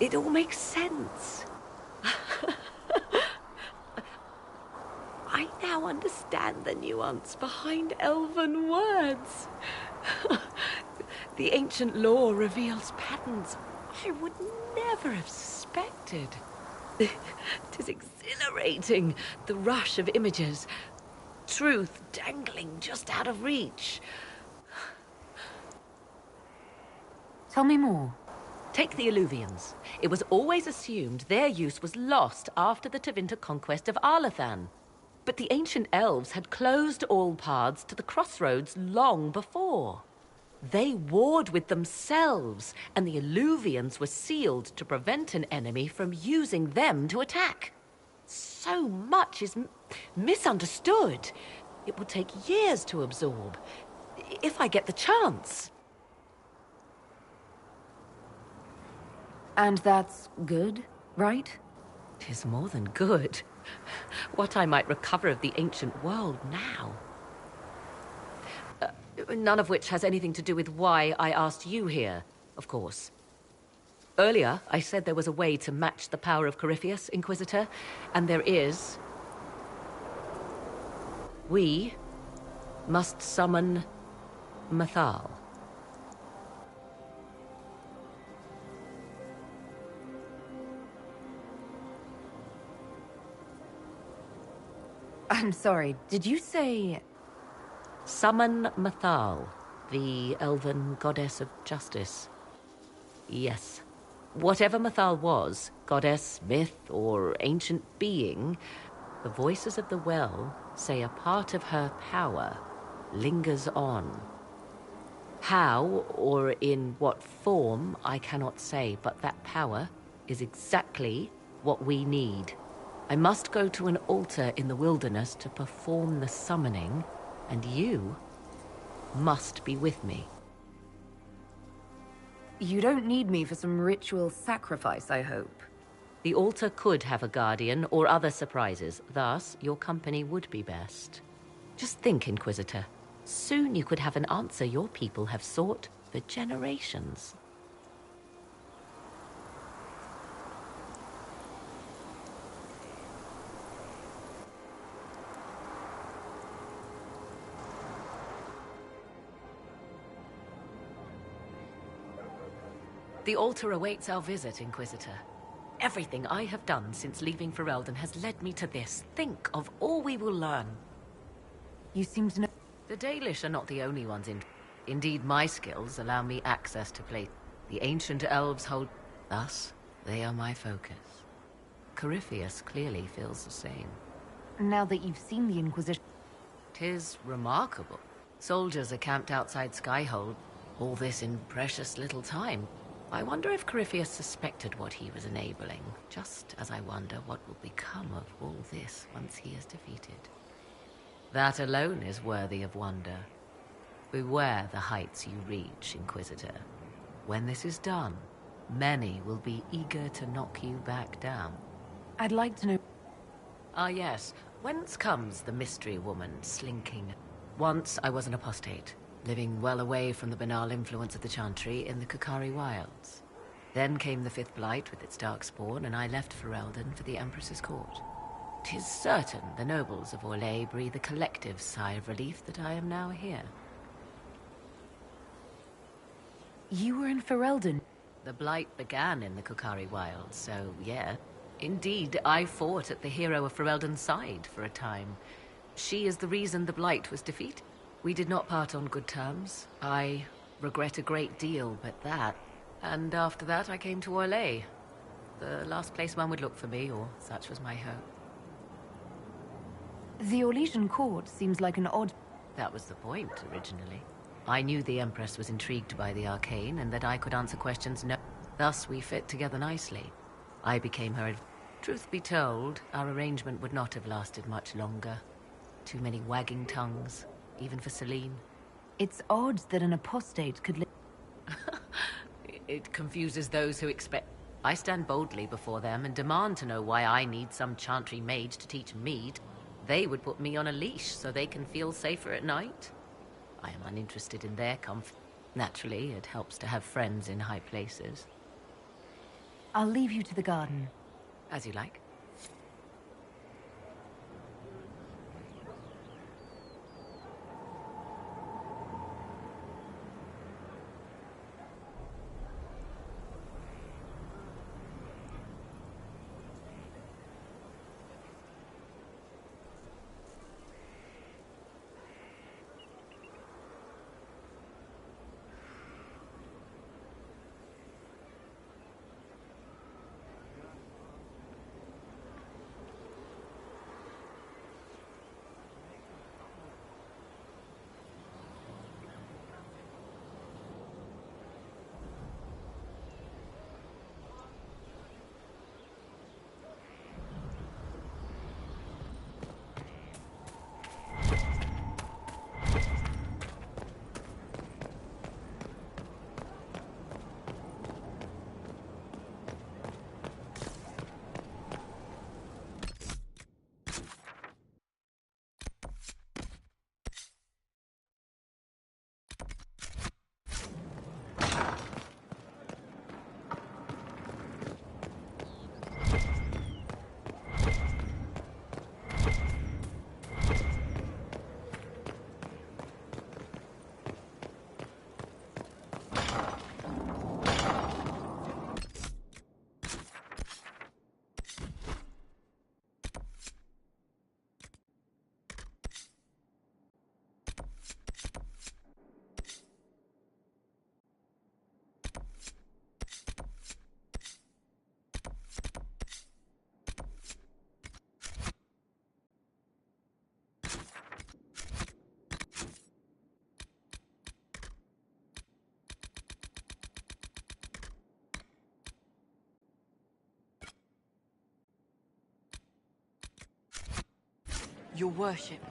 It all makes sense. I now understand the nuance behind elven words. The ancient lore reveals patterns I would never have suspected. Tis exhilarating, the rush of images. Truth dangling just out of reach. Tell me more. Take the Illuvians. It was always assumed their use was lost after the Tevinter conquest of Arlathan. But the ancient elves had closed all paths to the crossroads long before. They warred with themselves, and the Illuvians were sealed to prevent an enemy from using them to attack. So much is misunderstood. It will take years to absorb, if I get the chance. And that's good, right? 'Tis more than good. What I might recover of the ancient world now. None of which has anything to do with why I asked you here, of course. Earlier, I said there was a way to match the power of Corypheus, Inquisitor, and there is. We must summon Mythal. I'm sorry, did you say... Summon Mythal, the elven goddess of justice. Yes. Whatever Mythal was, goddess, myth, or ancient being, the voices of the well say a part of her power lingers on. How, or in what form, I cannot say, but that power is exactly what we need. I must go to an altar in the wilderness to perform the summoning, and you must be with me. You don't need me for some ritual sacrifice, I hope. The altar could have a guardian or other surprises, thus your company would be best. Just think, Inquisitor. Soon you could have an answer your people have sought for generations. The altar awaits our visit, Inquisitor. Everything I have done since leaving Ferelden has led me to this. Think of all we will learn. You seem to know... The Dalish are not the only ones in... Indeed, my skills allow me access to play. The ancient elves hold... Thus, they are my focus. Corypheus clearly feels the same. Now that you've seen the Inquisition... 'Tis remarkable. Soldiers are camped outside Skyhold. All this in precious little time. I wonder if Corypheus suspected what he was enabling, just as I wonder what will become of all this once he is defeated. That alone is worthy of wonder. Beware the heights you reach, Inquisitor. When this is done, many will be eager to knock you back down. I'd like to know... Ah yes, whence comes the mystery woman slinking? Once I was an apostate, living well away from the banal influence of the Chantry in the Kukari wilds. Then came the Fifth Blight with its darkspawn, and I left Ferelden for the Empress's court. 'Tis certain the nobles of Orlais breathe a collective sigh of relief that I am now here. You were in Ferelden? The Blight began in the Kukari wilds, so yeah. Indeed, I fought at the hero of Ferelden's side for a time. She is the reason the Blight was defeated. We did not part on good terms. I regret a great deal, but that... And after that, I came to Orlais. The last place one would look for me, or such was my hope. The Orlesian court seems like an odd... That was the point, originally. I knew the Empress was intrigued by the arcane, and that I could answer questions no... Thus, we fit together nicely. I became her... Truth be told, our arrangement would not have lasted much longer. Too many wagging tongues. Even for Celine. It's odd that an apostate could It confuses those who expect... I stand boldly before them and demand to know why I need some chantry mage to teach me. They would put me on a leash so they can feel safer at night. I am uninterested in their comfort. Naturally, it helps to have friends in high places. I'll leave you to the garden. As you like. Your worship.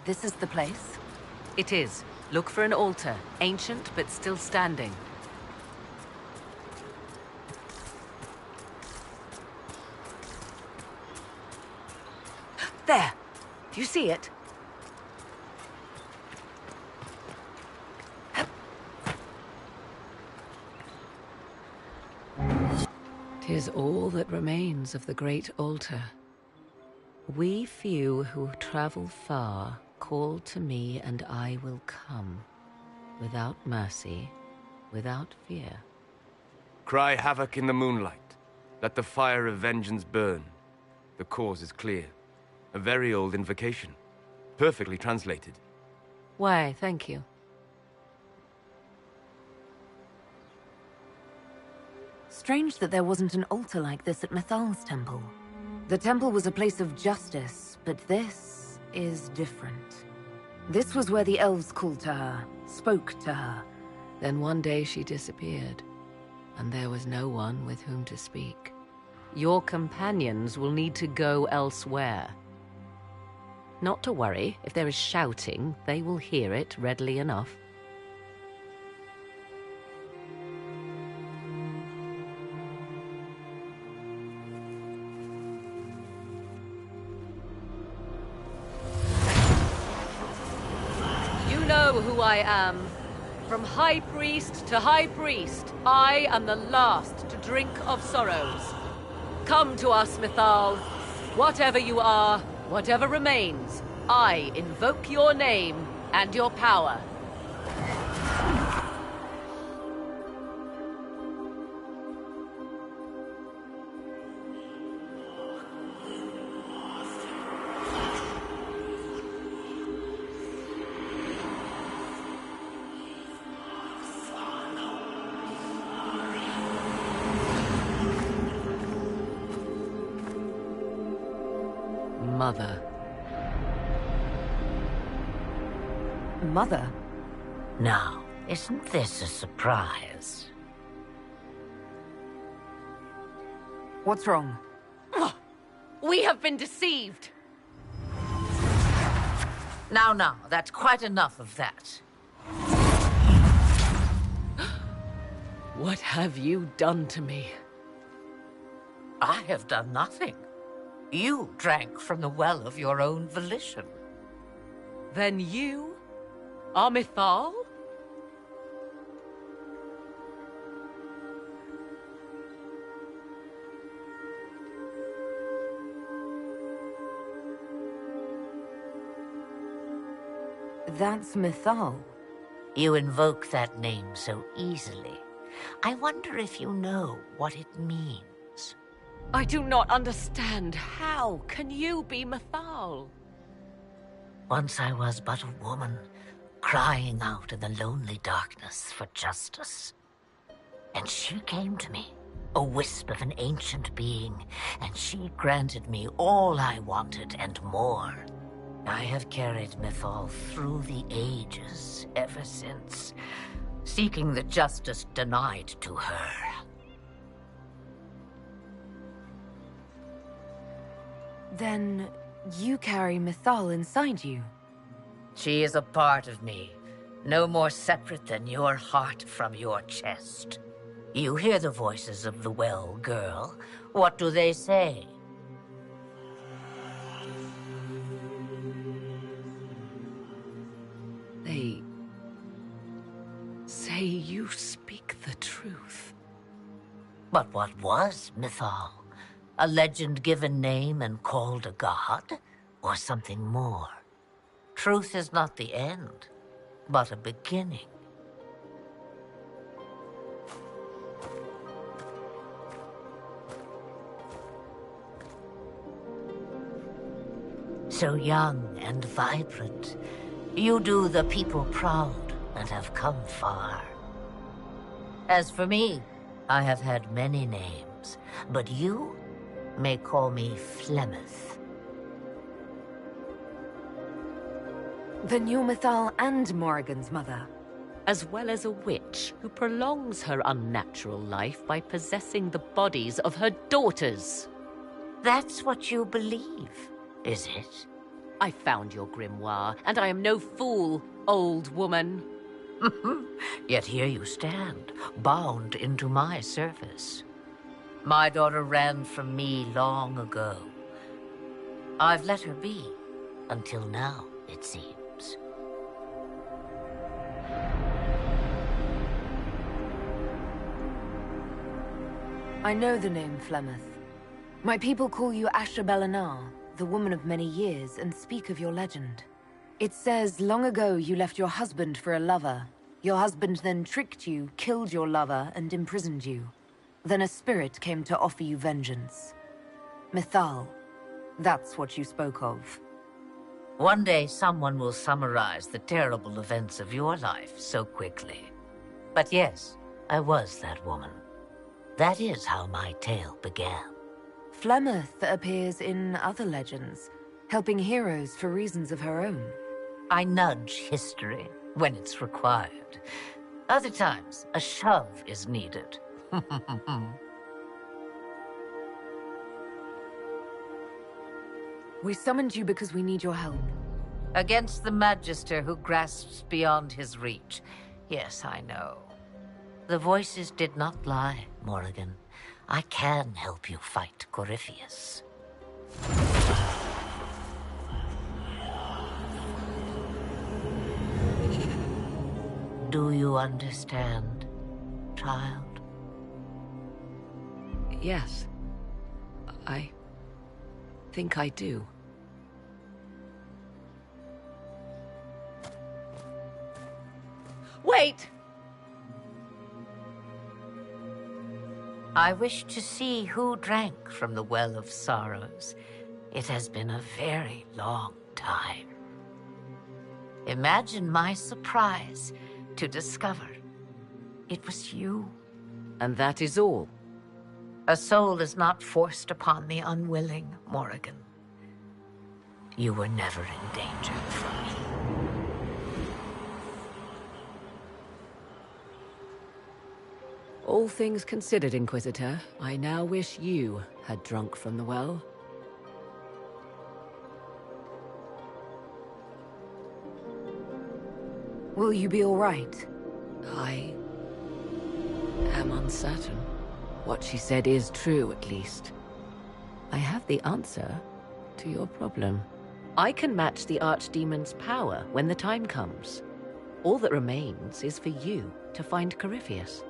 This is the place? It is. Look for an altar. Ancient, but still standing. There! Do you see it? 'Tis all that remains of the great altar. We few who travel far call to me, and I will come. Without mercy, without fear. Cry havoc in the moonlight. Let the fire of vengeance burn. The cause is clear. A very old invocation. Perfectly translated. Why, thank you. Strange that there wasn't an altar like this at Mythal's temple. The temple was a place of justice, but this is different. This was where the elves called to her, spoke to her. Then one day she disappeared, and there was no one with whom to speak. Your companions will need to go elsewhere. Not to worry, if there is shouting, they will hear it readily enough. You know who I am. From High Priest to High Priest, I am the last to drink of sorrows. Come to us, Mythal. Whatever you are, whatever remains, I invoke your name and your power. Mother. Mother? Now, isn't this a surprise? What's wrong? We have been deceived! Now, that's quite enough of that. What have you done to me? I have done nothing. You drank from the well of your own volition. Then you are Mythal? That's Mythal. You invoke that name so easily. I wonder if you know what it means. I do not understand. How can you be Mythal? Once I was but a woman, crying out in the lonely darkness for justice. And she came to me, a wisp of an ancient being, and she granted me all I wanted and more. I have carried Mythal through the ages ever since, seeking the justice denied to her. Then you carry Mythal inside you? She is a part of me, no more separate than your heart from your chest. You hear the voices of the well, girl. What do they say? They say you speak the truth. But what was Mythal? A legend given name and called a god? Or something more? Truth is not the end, but a beginning. So young and vibrant, you do the people proud and have come far. As for me, I have had many names, but you may call me Flemeth. Then you're Mythal and Morrigan's mother. As well as a witch who prolongs her unnatural life by possessing the bodies of her daughters. That's what you believe, is it? I found your grimoire, and I am no fool, old woman. Yet here you stand, bound into my service. My daughter ran from me long ago. I've let her be, until now, it seems. I know the name Flemeth. My people call you Asher Belenar, the woman of many years, and speak of your legend. It says long ago you left your husband for a lover. Your husband then tricked you, killed your lover, and imprisoned you. Then a spirit came to offer you vengeance. Mythal, that's what you spoke of. One day someone will summarize the terrible events of your life so quickly. But yes, I was that woman. That is how my tale began. Flemeth appears in other legends, helping heroes for reasons of her own. I nudge history when it's required. Other times, a shove is needed. We summoned you because we need your help. Against the Magister who grasps beyond his reach. Yes, I know. The voices did not lie, Morrigan. I can help you fight Corypheus. Do you understand, child? Yes. I think I do. Wait! I wish to see who drank from the Well of Sorrows. It has been a very long time. Imagine my surprise to discover it was you. And that is all? A soul is not forced upon the unwilling, Morrigan. You were never in danger from me. All things considered, Inquisitor, I now wish you had drunk from the well. Will you be all right? I am uncertain. What she said is true, at least. I have the answer to your problem. I can match the Archdemon's power when the time comes. All that remains is for you to find Corypheus.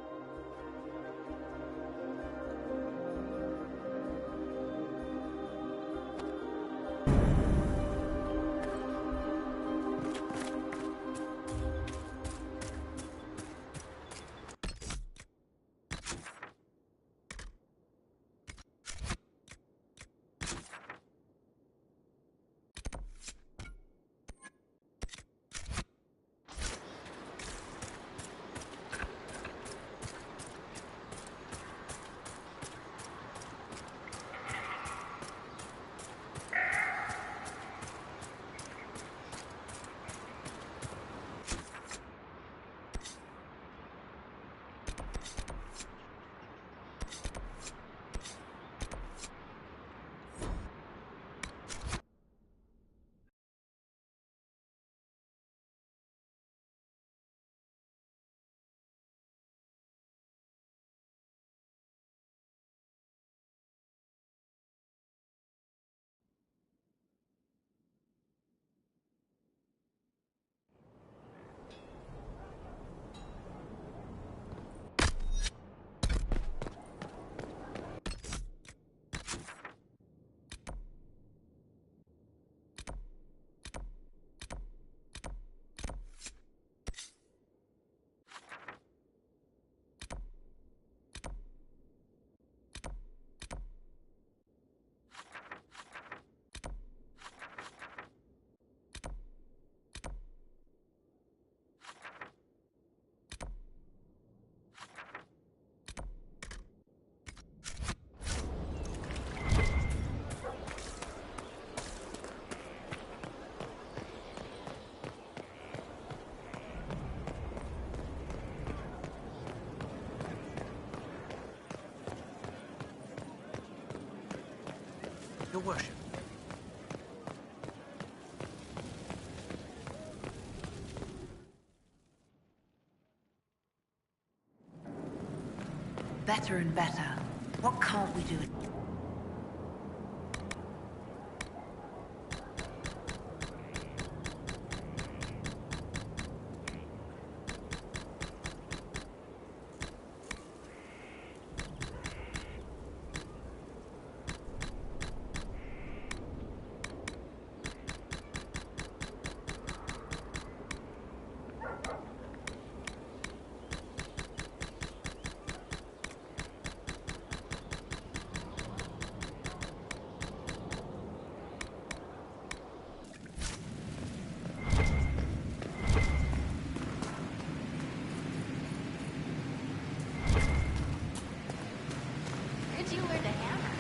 Your worship. better and better. What can't we do? Where'd you learn to hammer?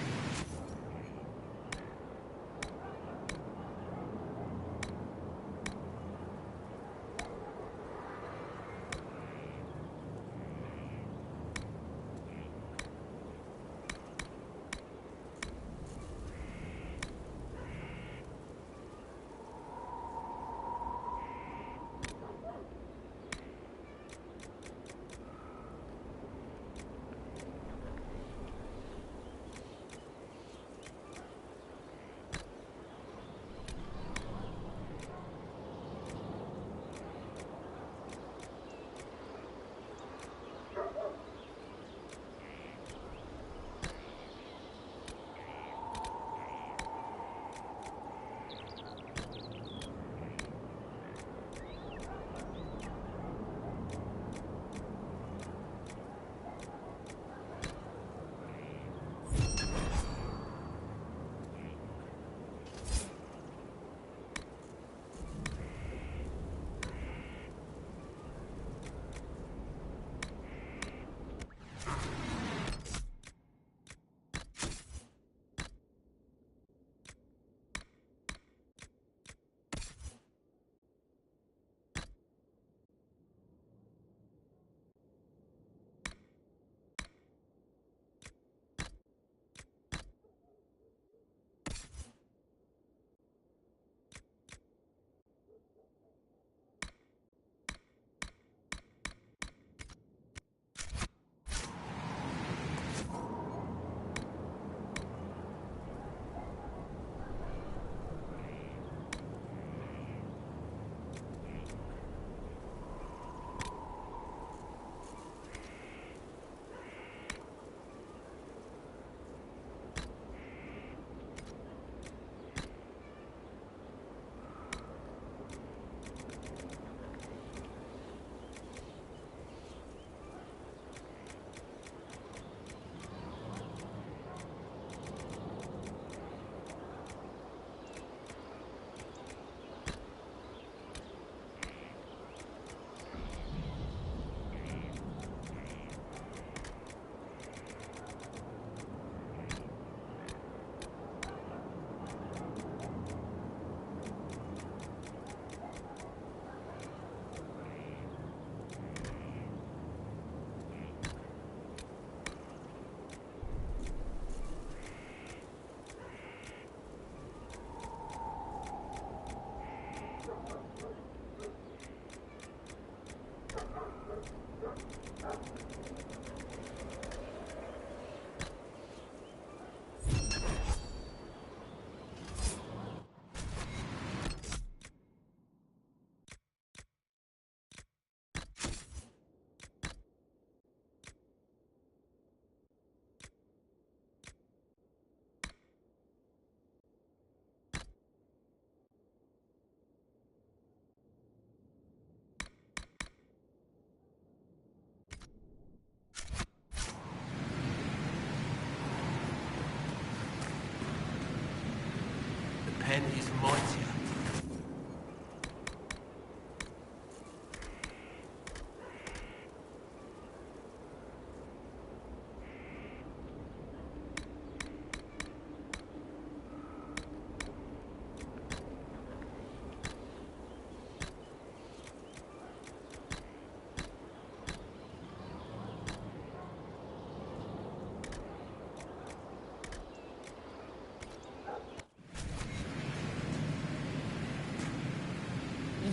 pen is mightier.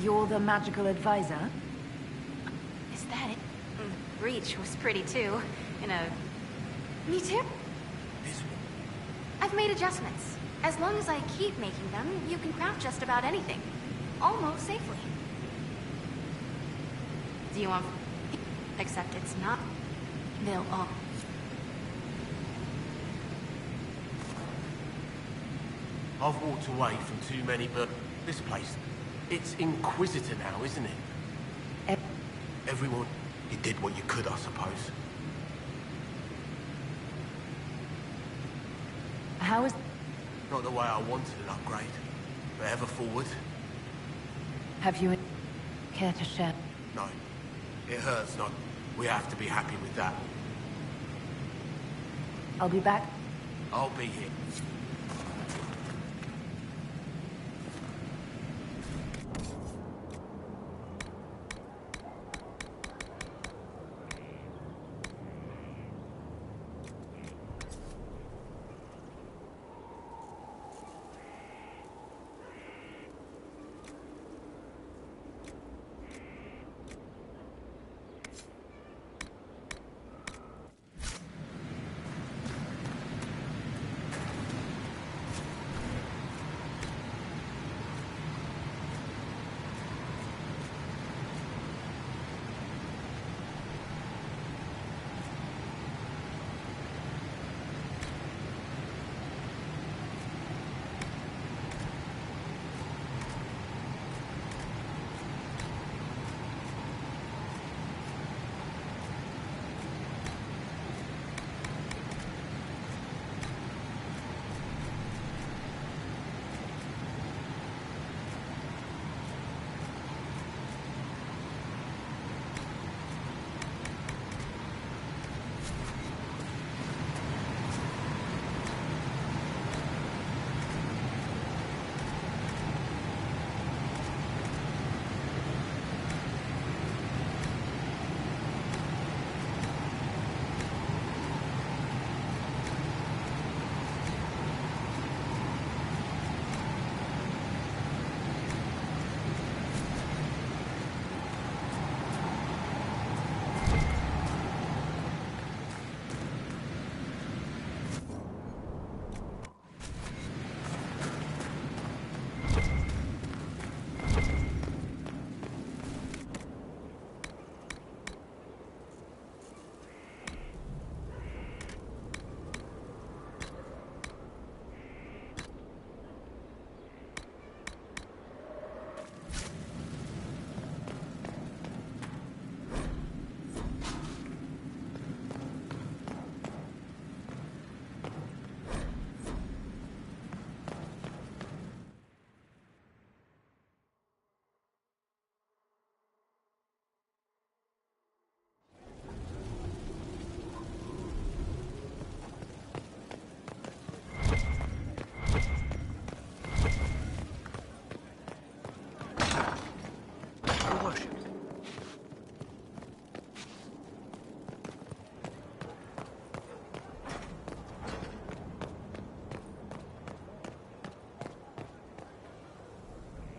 You're the magical advisor? Is that it? Reach was pretty too, in a Me too. I've made adjustments. As long as I keep making them, you can craft just about anything. Almost safely. Do you want... Except it's not. They'll all... I've walked away from too many, but this place, it's Inquisitor now, isn't it? Everyone, you did what you could, I suppose. How is... Not the way I wanted an upgrade, but ever forward. Have you... care to share? No, it hurts not. We have to be happy with that. I'll be back. I'll be here.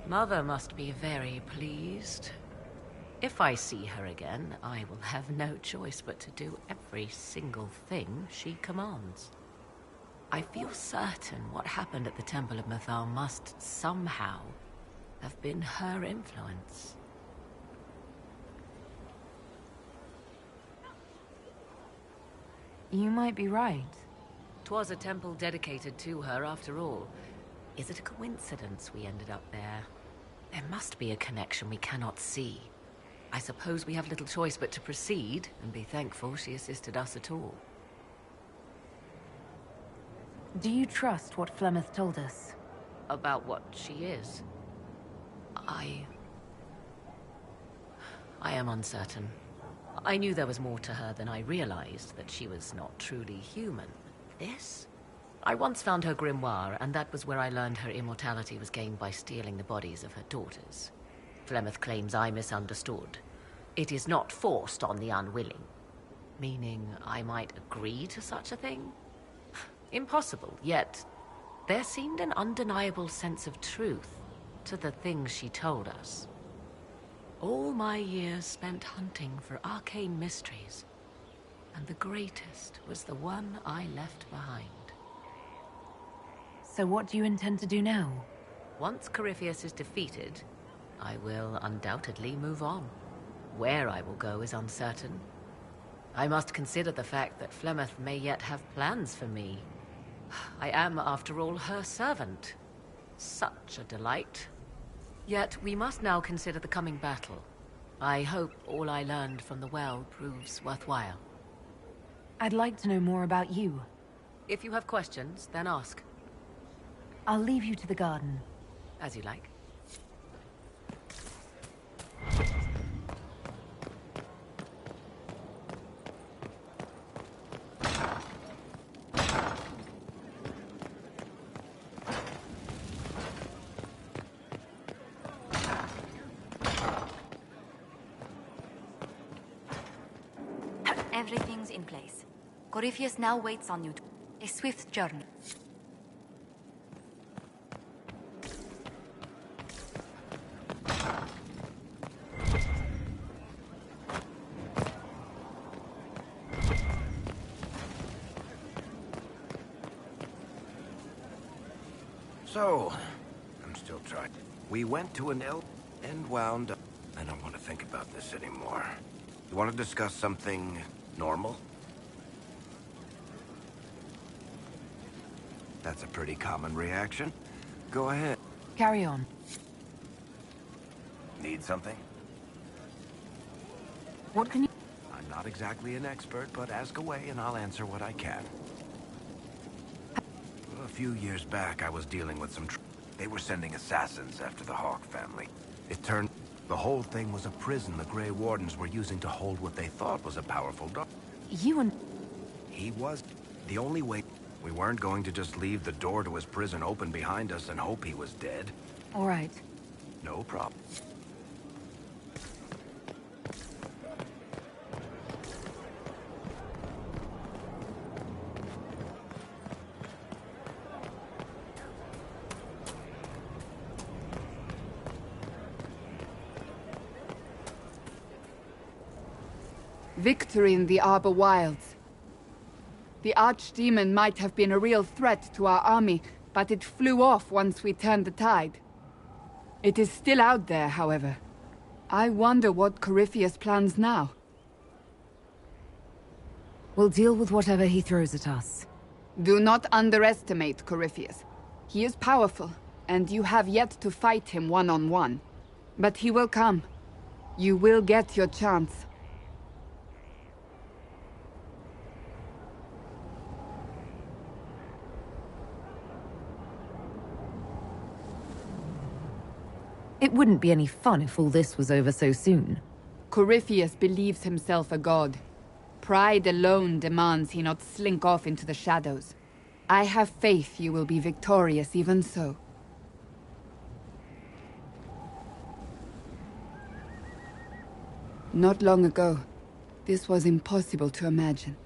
Mother must be very pleased. If I see her again, I will have no choice but to do every single thing she commands. I feel certain what happened at the Temple of Mythal must somehow have been her influence. You might be right. 'Twas a temple dedicated to her after all. Is it a coincidence we ended up there? There must be a connection we cannot see. I suppose we have little choice but to proceed and be thankful she assisted us at all. Do you trust what Flemeth told us? About what she is? I am uncertain. I knew there was more to her than I realized, that she was not truly human. This? I once found her grimoire, and that was where I learned her immortality was gained by stealing the bodies of her daughters. Flemeth claims I misunderstood. It is not forced on the unwilling. Meaning I might agree to such a thing? Impossible, yet there seemed an undeniable sense of truth to the things she told us. All my years spent hunting for arcane mysteries And the greatest was the one I left behind. So what do you intend to do now? Once Corypheus is defeated, I will undoubtedly move on. Where I will go is uncertain. I must consider the fact that Flemeth may yet have plans for me. I am, after all, her servant. Such a delight. Yet we must now consider the coming battle. I hope all I learned from the well proves worthwhile. I'd like to know more about you. If you have questions, then ask. I'll leave you to the garden. As you like. Everything's in place. Corypheus now waits on you. A swift journey. So, I'm still trying. We went to an and wound up. I don't want to think about this anymore. You want to discuss something normal? That's a pretty common reaction. Go ahead. Carry on. Need something? What can you... I'm not exactly an expert, but ask away and I'll answer what I can. A few years back, I was dealing with some... They were sending assassins after the Hawk family. It turned... The whole thing was a prison the Grey Wardens were using to hold what they thought was a powerful dog. You and... He was... The only way... We weren't going to just leave the door to his prison open behind us and hope he was dead. All right. No problem. Victory in the Arbor Wilds. The Archdemon might have been a real threat to our army, but it flew off once we turned the tide. It is still out there, however. I wonder what Corypheus plans now. We'll deal with whatever he throws at us. Do not underestimate Corypheus. He is powerful, and you have yet to fight him one-on-one. But he will come. You will get your chance. It wouldn't be any fun if all this was over so soon. Corypheus believes himself a god. Pride alone demands he not slink off into the shadows. I have faith you will be victorious even so. Not long ago, this was impossible to imagine.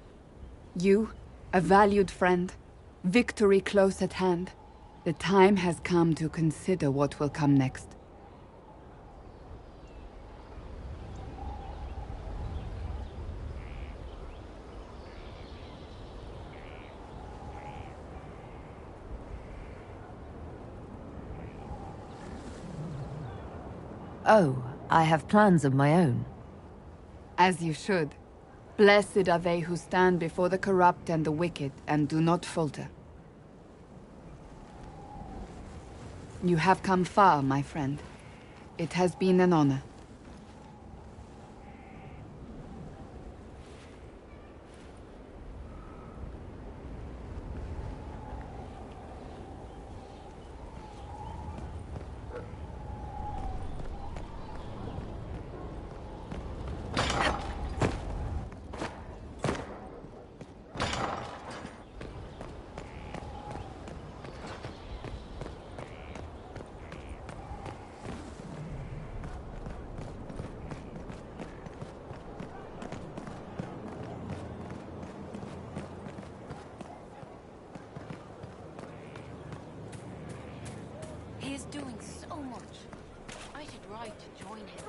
You, a valued friend, victory close at hand. The time has come to consider what will come next. Oh, I have plans of my own. As you should. Blessed are they who stand before the corrupt and the wicked, and do not falter. You have come far, my friend. It has been an honor. He is doing so much. I did right to join him.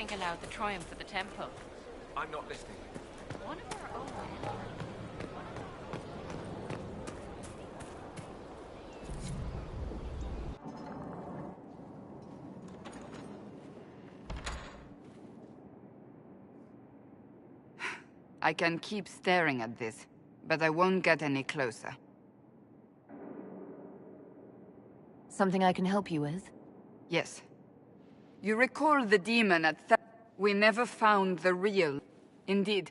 think allowed the triumph of the temple? I'm not listening. One of our own. I can keep staring at this, but I won't get any closer. Something I can help you with? Yes. You recall the demon at we never found the real. Indeed,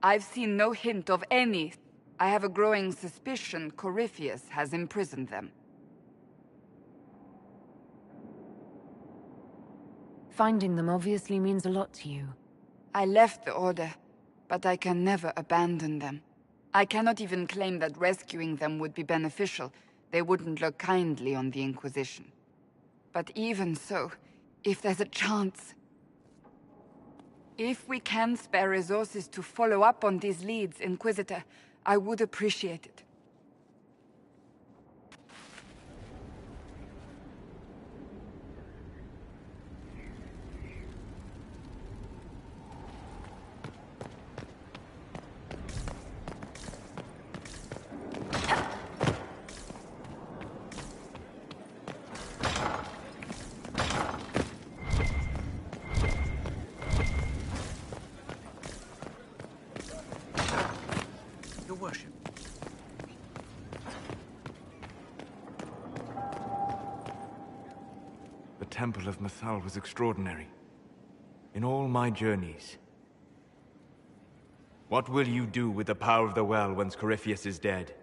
I've seen no hint of any. I have a growing suspicion Corypheus has imprisoned them. Finding them obviously means a lot to you. I left the Order, but I can never abandon them. I cannot even claim that rescuing them would be beneficial. They wouldn't look kindly on the Inquisition. But even so, if there's a chance... If we can spare resources to follow up on these leads, Inquisitor, I would appreciate it. The Temple of Mythal was extraordinary. In all my journeys. What will you do with the power of the well once Corypheus is dead?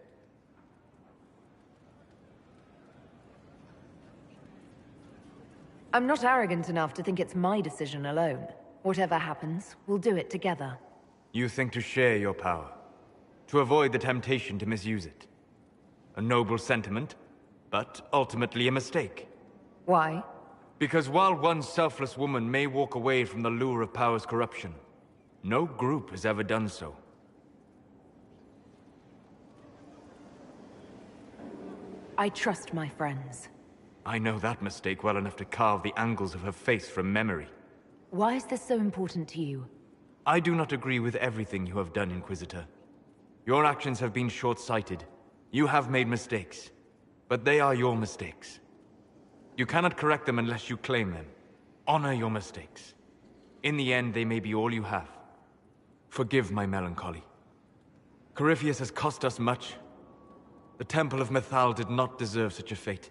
I'm not arrogant enough to think it's my decision alone. Whatever happens, we'll do it together. You think to share your power, to avoid the temptation to misuse it. A noble sentiment, but ultimately a mistake. Why? Because while one selfless woman may walk away from the lure of power's corruption, no group has ever done so. I trust my friends. I know that mistake well enough to carve the angles of her face from memory. Why is this so important to you? I do not agree with everything you have done, Inquisitor. Your actions have been short-sighted. You have made mistakes. But they are your mistakes. You cannot correct them unless you claim them. Honor your mistakes. In the end, they may be all you have. Forgive my melancholy. Corypheus has cost us much. The Temple of Mythal did not deserve such a fate.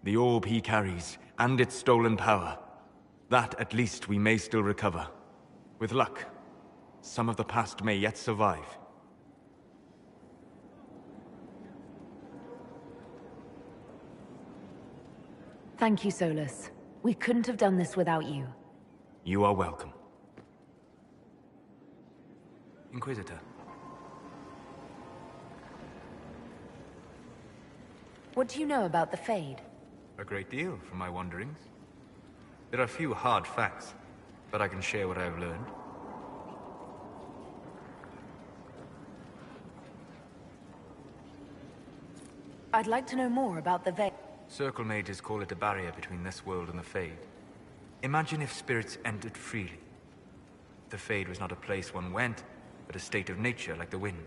The orb he carries, and its stolen power, that at least we may still recover. With luck, some of the past may yet survive. Thank you, Solus. We couldn't have done this without you. You are welcome. Inquisitor. What do you know about the Fade? A great deal from my wanderings. There are few hard facts, but I can share what I have learned. I'd like to know more about the Veil. Circle mages call it a barrier between this world and the Fade. Imagine if spirits entered freely. The Fade was not a place one went, but a state of nature like the wind.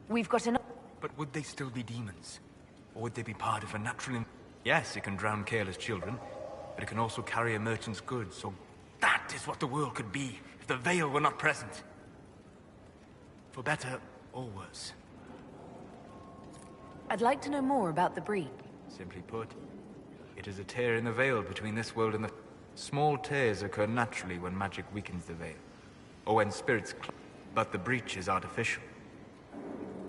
We've got enough. But would they still be demons? Or would they be part of a natural... Yes, it can drown careless children, but it can also carry a merchant's goods, so that is what the world could be if the Veil were not present. For better or worse. I'd like to know more about the breed. Simply put, it is a tear in the veil between this world and the... Small tears occur naturally when magic weakens the veil, or when spirits... But the breach is artificial.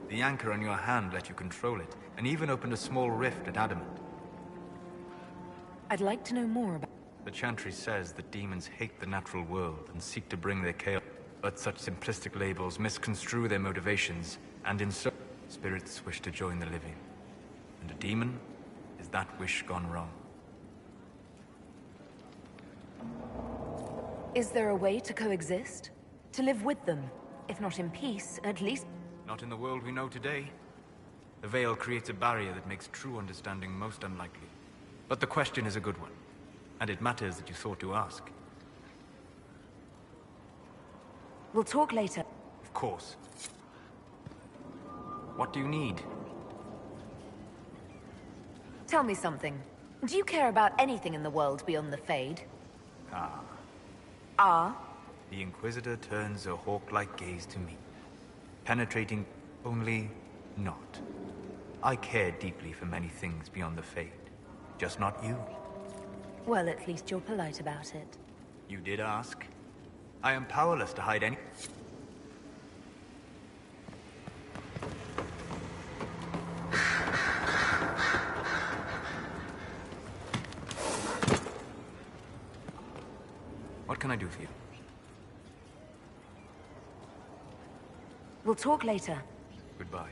The anchor on your hand let you control it, and even opened a small rift at adamant. I'd like to know more about... The Chantry says that demons hate the natural world and seek to bring their chaos. But such simplistic labels misconstrue their motivations, and in so... Spirits wish to join the living. And a demon is that wish gone wrong. Is there a way to coexist? To live with them? If not in peace, at least... Not in the world we know today. The Veil creates a barrier that makes true understanding most unlikely. But the question is a good one. And it matters that you thought to ask. We'll talk later. Of course. What do you need? Tell me something. Do you care about anything in the world beyond the Fade? Ah. Ah? The Inquisitor turns a hawk-like gaze to me. Penetrating, only not. I care deeply for many things beyond the Fade. Just not you. Well, at least you're polite about it. You did ask. I am powerless to hide any... What can I do for you? We'll talk later. Goodbye.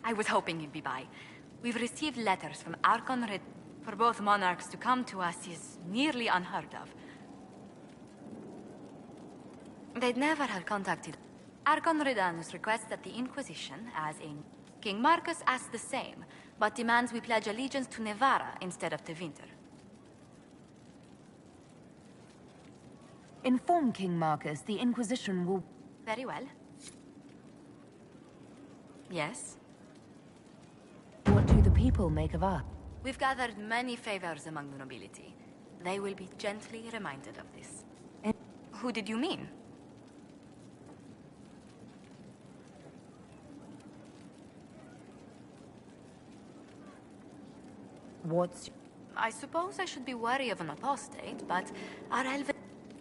I was hoping you'd be by. We've received letters from Archon Red. For both monarchs to come to us is nearly unheard of. They'd never have contacted. Archon Redanus requests that the Inquisition, as in King Marcus, asks the same, but demands we pledge allegiance to Nevarra instead of to Winter. Inform King Marcus the Inquisition will... Very well. Yes? What do the people make of us? We've gathered many favors among the nobility. They will be gently reminded of this. Who did you mean? What's... I suppose I should be wary of an apostate, but our elven...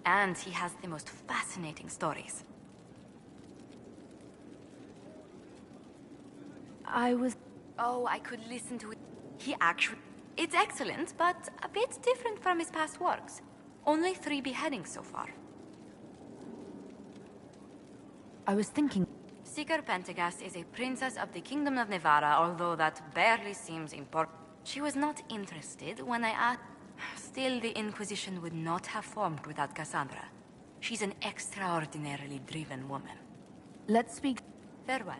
And he has the most fascinating stories. I was... Oh, I could listen to it. He actually... It's excellent, but a bit different from his past works. Only 3 beheadings so far. I was thinking... Seeker Pentagast is a princess of the Kingdom of Nevarra, although that barely seems important. She was not interested when I asked... Still, the Inquisition would not have formed without Cassandra. She's an extraordinarily driven woman. Let's speak... Farewell.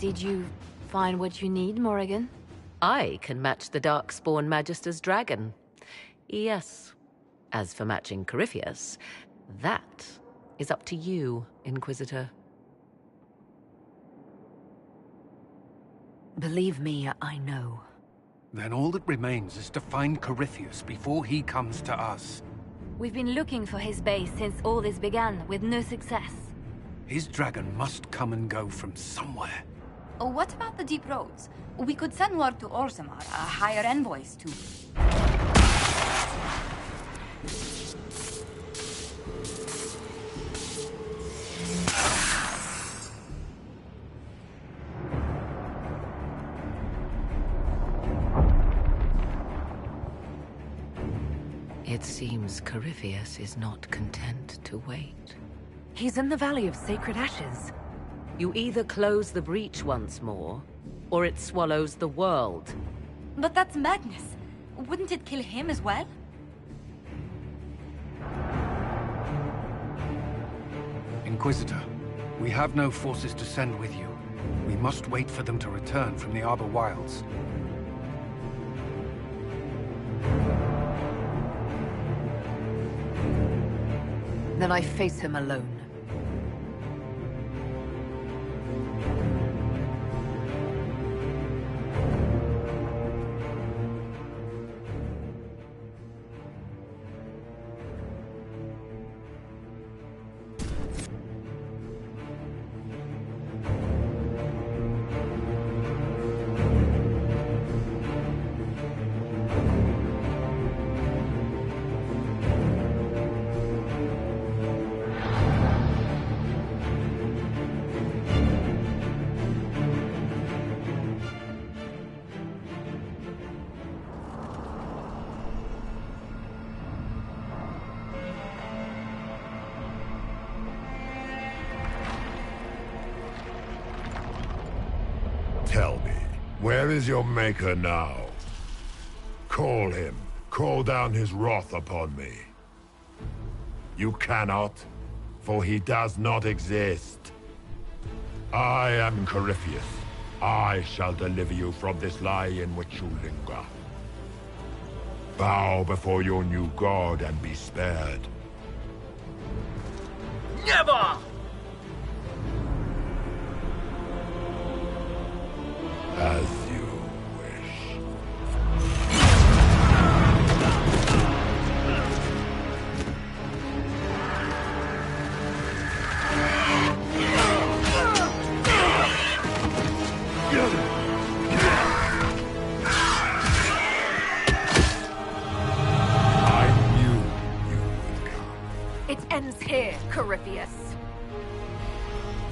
Did you find what you need, Morrigan? I can match the Darkspawn Magister's dragon. Yes. As for matching Corypheus, that is up to you, Inquisitor. Believe me, I know. Then all that remains is to find Corypheus before he comes to us. We've been looking for his base since all this began, with no success. His dragon must come and go from somewhere. Oh, what about the deep roads? We could send word to Orzammar, hire envoys to... It seems Corypheus is not content to wait. He's in the Valley of Sacred Ashes. You either close the breach once more, or it swallows the world. But that's madness. Wouldn't it kill him as well? Inquisitor, we have no forces to send with you. We must wait for them to return from the Arbor Wilds. Then I face him alone. Tell me, where is your maker now? Call him. Call down his wrath upon me. You cannot, for he does not exist. I am Corypheus. I shall deliver you from this lie in which you linger. Bow before your new god and be spared. Never! As you wish. I knew you would come. It ends here, Corypheus.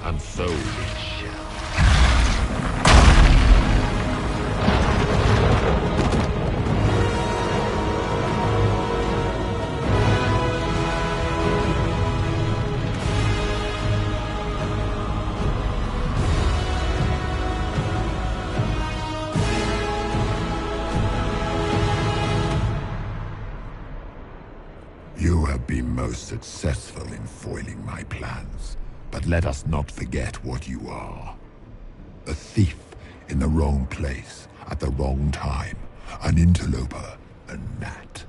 And so it shall. You have been most successful in foiling my plans, but let us not forget what you are. A thief in the wrong place at the wrong time, an interloper, a gnat.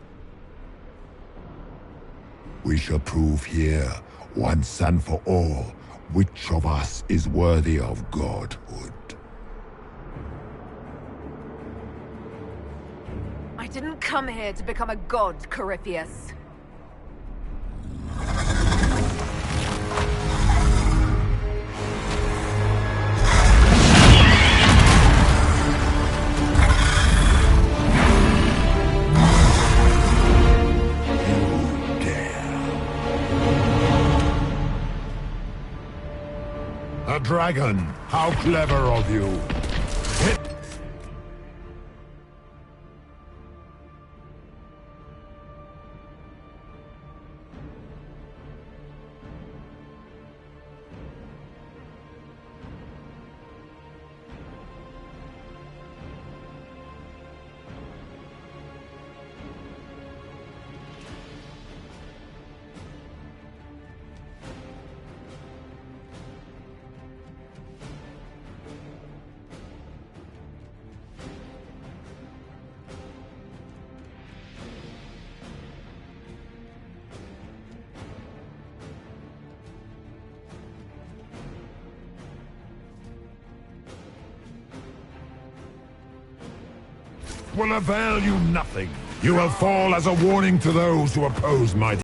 We shall prove here, once and for all, which of us is worthy of godhood. I didn't come here to become a god, Corypheus. A dragon! How clever of you! will avail you nothing. You will fall as a warning to those who oppose my